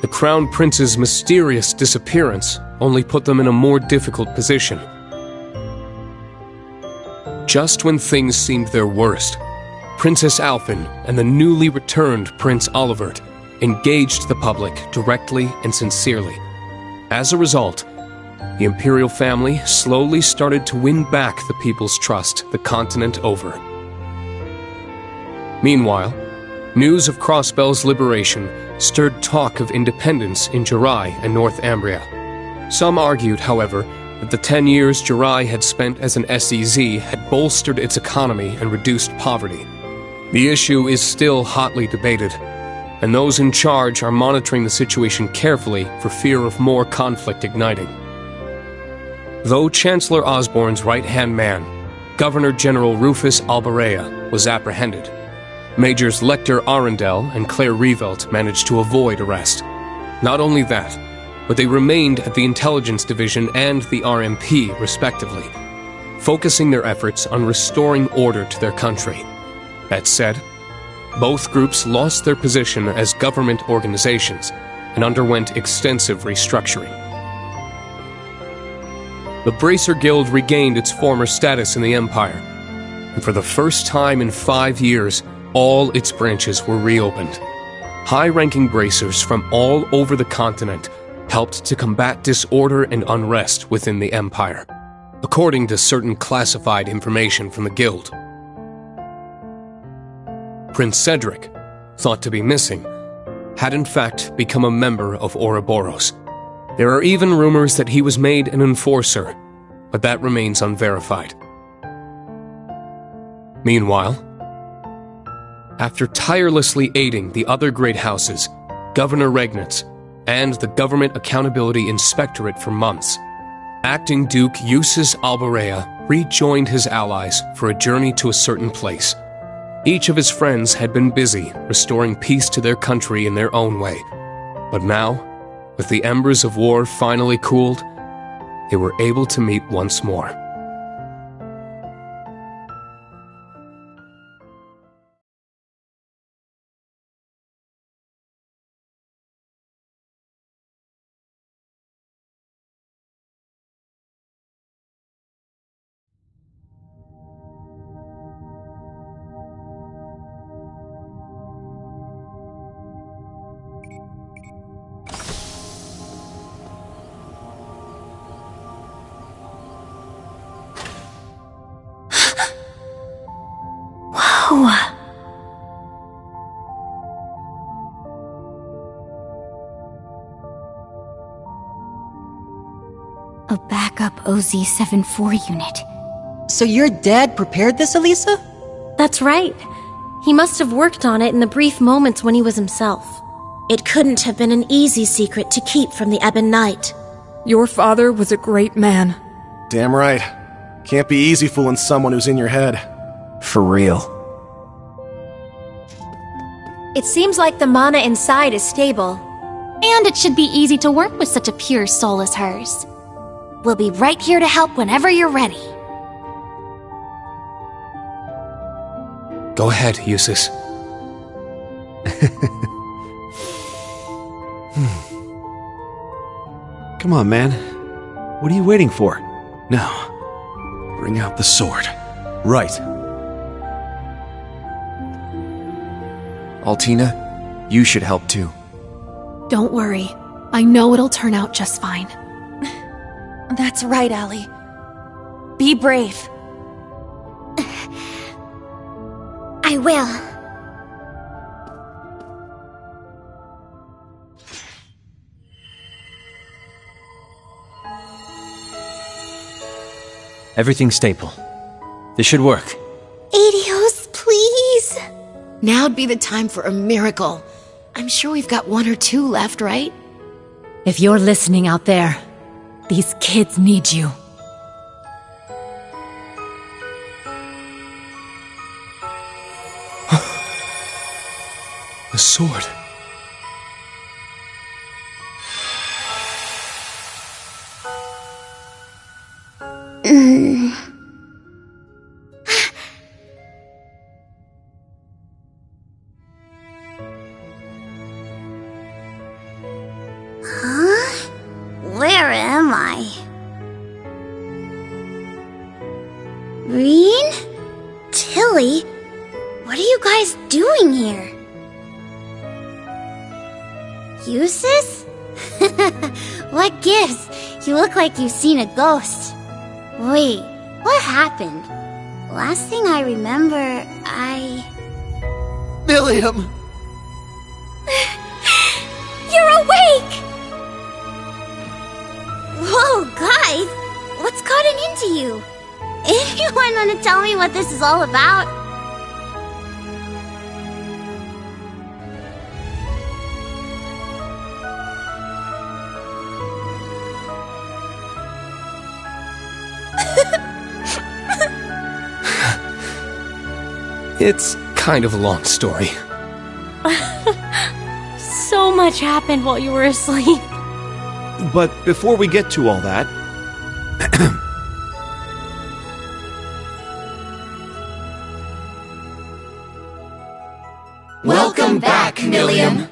The Crown Prince's mysterious disappearance only put them in a more difficult position. Just when things seemed their worst, Princess Alphen and the newly returned Prince Olivert engaged the public directly and sincerely. As a result, the imperial family slowly started to win back the people's trust the continent over. Meanwhile, news of Crossbell's liberation stirred talk of independence in Jirai and North Ambria. Some argued, however, that the 10 years Jirai had spent as an SEZ had bolstered its economy and reduced poverty. The issue is still hotly debated, and those in charge are monitoring the situation carefully for fear of more conflict igniting. Though Chancellor Osborne's right-hand man, Governor General Rufus Albarea, was apprehended, Majors Lecter Arundel and Claire Revelt managed to avoid arrest. Not only that, but they remained at the Intelligence Division and the RMP, respectively, focusing their efforts on restoring order to their country. That said, both groups lost their position as government organizations and underwent extensive restructuring. The Bracer Guild regained its former status in the Empire, and for the first time in 5 years, all its branches were reopened. High-ranking bracers from all over the continent helped to combat disorder and unrest within the Empire, according to certain classified information from the Guild. Prince Cedric, thought to be missing, had in fact become a member of Ouroboros. There are even rumors that he was made an enforcer, but that remains unverified. Meanwhile, after tirelessly aiding the other great houses, Governor Regnitz, and the Government Accountability Inspectorate for months, Acting Duke Eustace Albarea rejoined his allies for a journey to a certain place. Each of his friends had been busy restoring peace to their country in their own way. But now, with the embers of war finally cooled, they were able to meet once more. A backup OZ-74 unit. So your dad prepared this, Elisa? That's right. He must have worked on it in the brief moments when he was himself. It couldn't have been an easy secret to keep from the Ebon Knight. Your father was a great man. Damn right. Can't be easy fooling someone who's in your head. For real. It seems like the mana inside is stable. And it should be easy to work with such a pure soul as hers. We'll be right here to help whenever you're ready. Go ahead, Eustace. Come on, man. What are you waiting for? Now, bring out the sword. Right. Altina, you should help too. Don't worry. I know it'll turn out just fine. That's right, Allie. Be brave. I will. Everything's stable. This should work. Adios, please. Now'd be the time for a miracle. I'm sure we've got 1 or 2 left, right? If you're listening out there, These kids need you. The sword. Huh? Where am I? Reen? Tilly? What are you guys doing here? Eustace? What gives? You look like you've seen a ghost. Wait, what happened? Last thing I remember, William! You're awake! Whoa, guys! What's gotten into you? Anyone want to tell me what this is all about? It's kind of a long story. So much happened while you were asleep. But before we get to all that, Welcome back, William.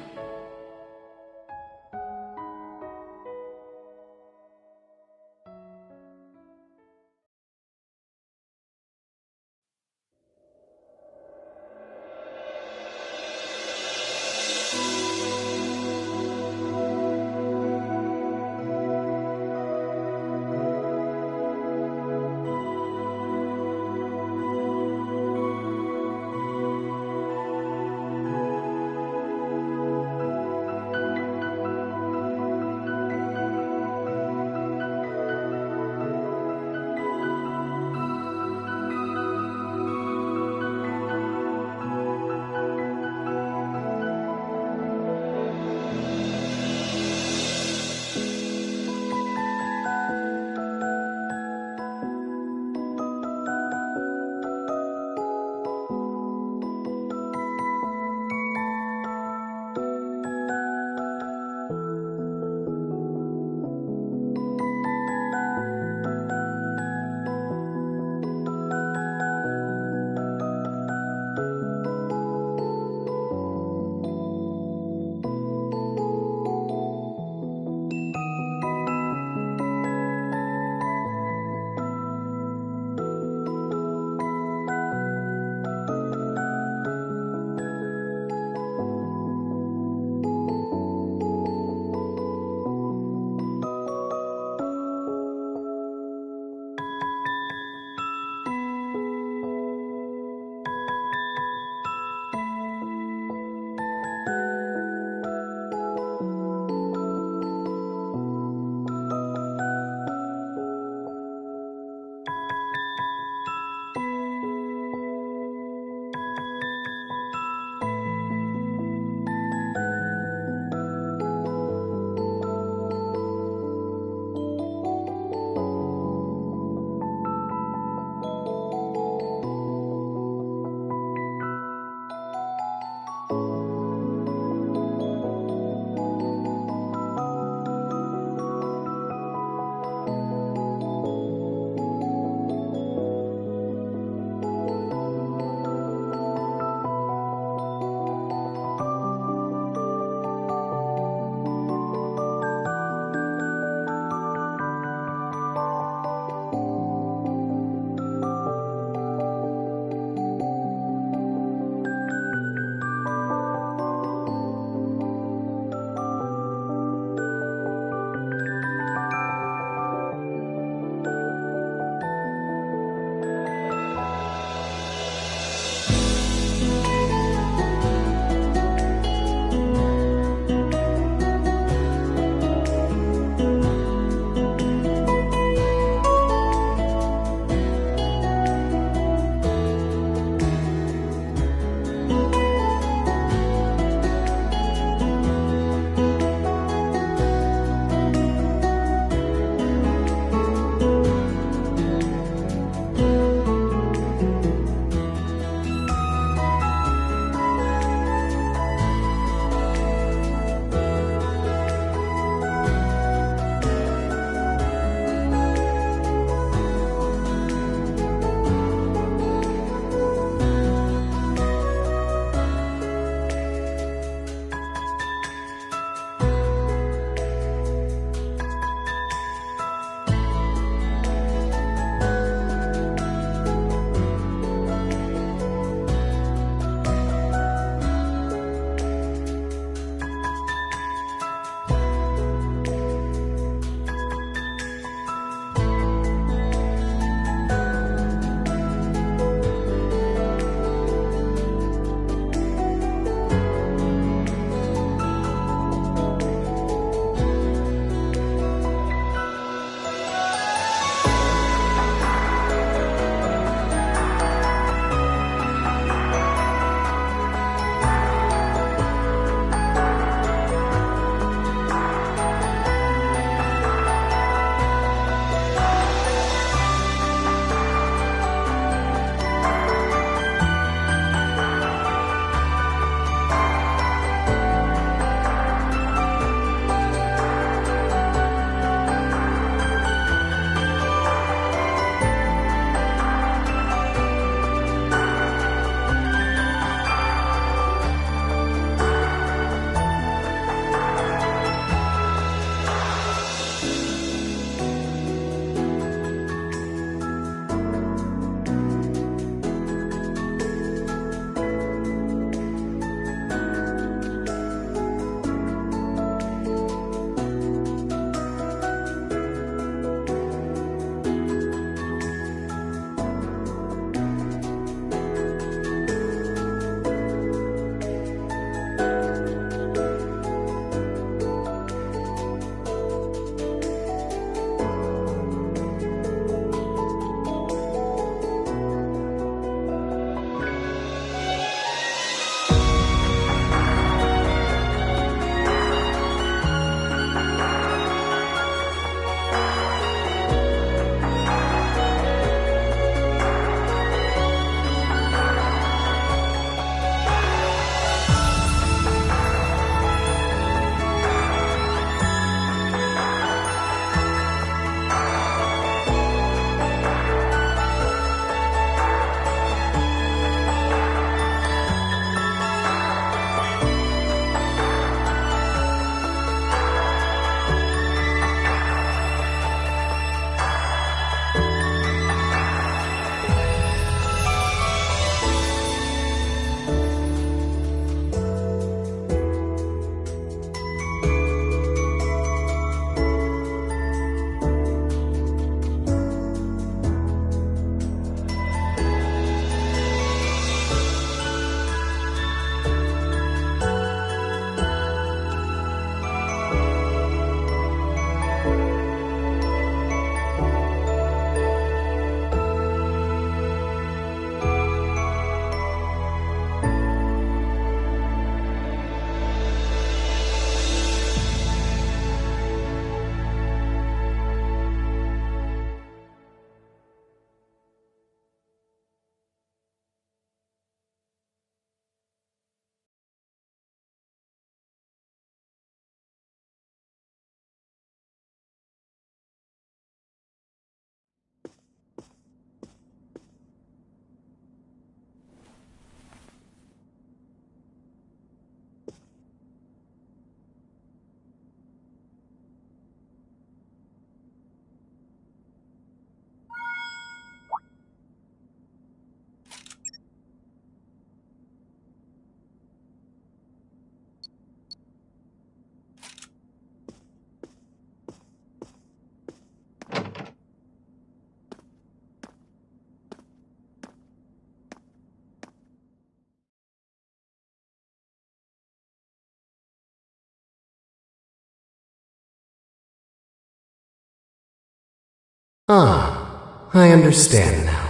Ah, I understand now.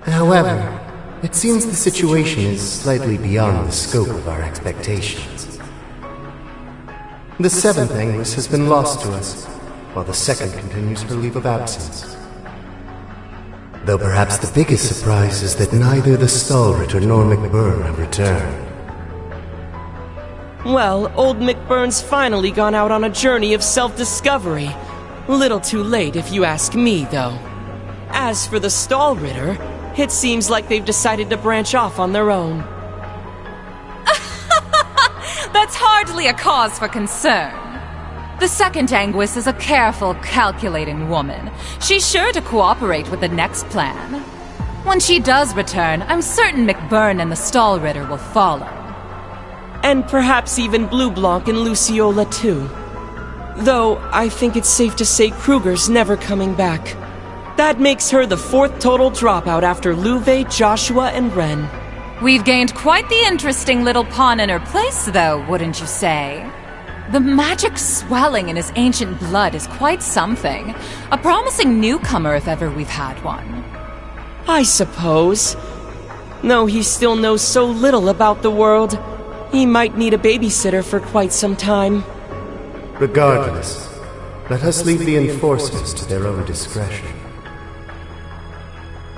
However, it seems the situation is slightly beyond the scope of our expectations. The seventh Anguis has been lost to us, while the second continues her leave of absence. Though perhaps the biggest surprise is that neither the Stalritter nor McBurn have returned. Well, old McBurn's finally gone out on a journey of self-discovery. Little too late if you ask me, though. As for the Stalritter, it seems like they've decided to branch off on their own. That's hardly a cause for concern. The second Anguis is a careful, calculating woman. She's sure to cooperate with the next plan. When she does return, I'm certain McBurn and the Stalritter will follow. And perhaps even Blue Blanc and Luciola too. Though, I think it's safe to say Kruger's never coming back. That makes her the fourth total dropout after Luve, Joshua, and Ren. We've gained quite the interesting little pawn in her place, though, wouldn't you say? The magic swelling in his ancient blood is quite something. A promising newcomer if ever we've had one. I suppose. Though he still knows so little about the world, he might need a babysitter for quite some time. Regardless, let us leave the enforcers to their own discretion.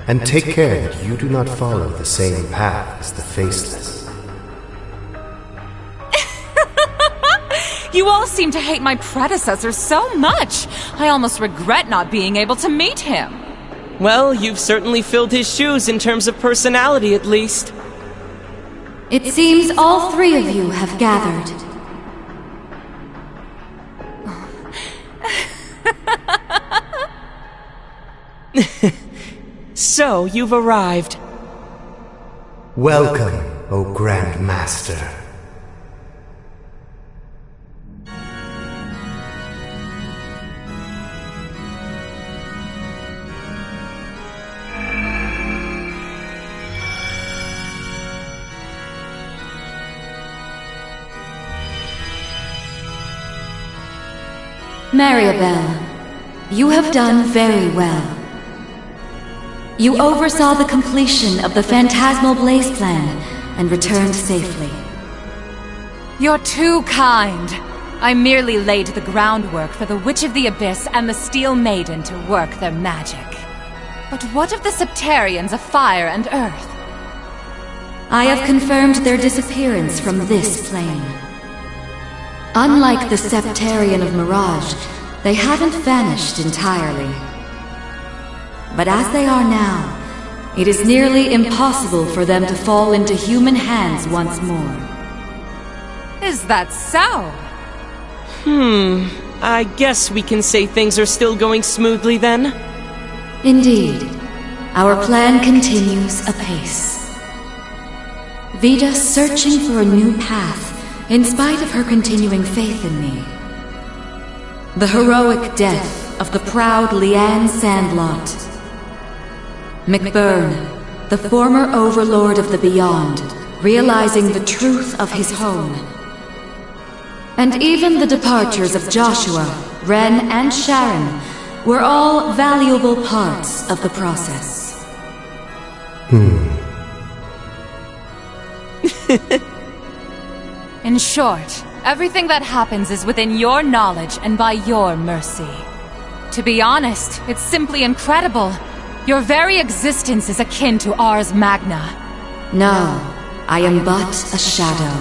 And take care that you do not follow the same path as the Faceless. You all seem to hate my predecessor so much. I almost regret not being able to meet him. Well, you've certainly filled his shoes in terms of personality, at least. It seems all three of you have gathered. So, you've arrived. Welcome, O Grand Master. Maribel, you have done very well. You oversaw the completion of the Phantasmal Blaze plan and returned safely. You're too kind. I merely laid the groundwork for the Witch of the Abyss and the Steel Maiden to work their magic. But what of the Septarians of Fire and Earth? I have confirmed their disappearance from this plane. Unlike the Septarian of Mirage, they haven't vanished entirely. But as they are now, it is nearly impossible for them to fall into human hands once more. Is that so? I guess we can say things are still going smoothly then? Indeed. Our plan continues apace. Vida's searching for a new path, in spite of her continuing faith in me. The heroic death of the proud Leanne Sandlot. McBurn, the former overlord of the Beyond, realizing the truth of his home. And even the departures of Joshua, Ren, and Sharon were all valuable parts of the process. In short, everything that happens is within your knowledge and by your mercy. To be honest, it's simply incredible. Your very existence is akin to Ars Magna. No, I am but a shadow.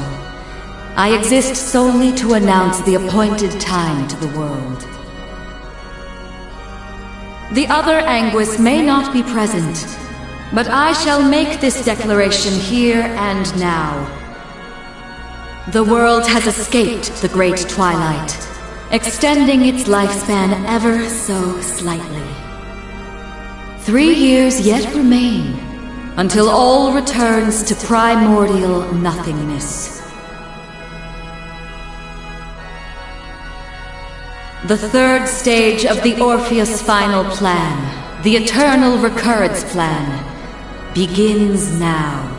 I exist solely to announce the appointed time to the world. The other Anguis may not be present, but I shall make this declaration here and now. The world has escaped the Great Twilight, extending its lifespan ever so slightly. 3 years yet remain, until all returns to primordial nothingness. The third stage of the Orpheus Final Plan, the Eternal Recurrence Plan, begins now.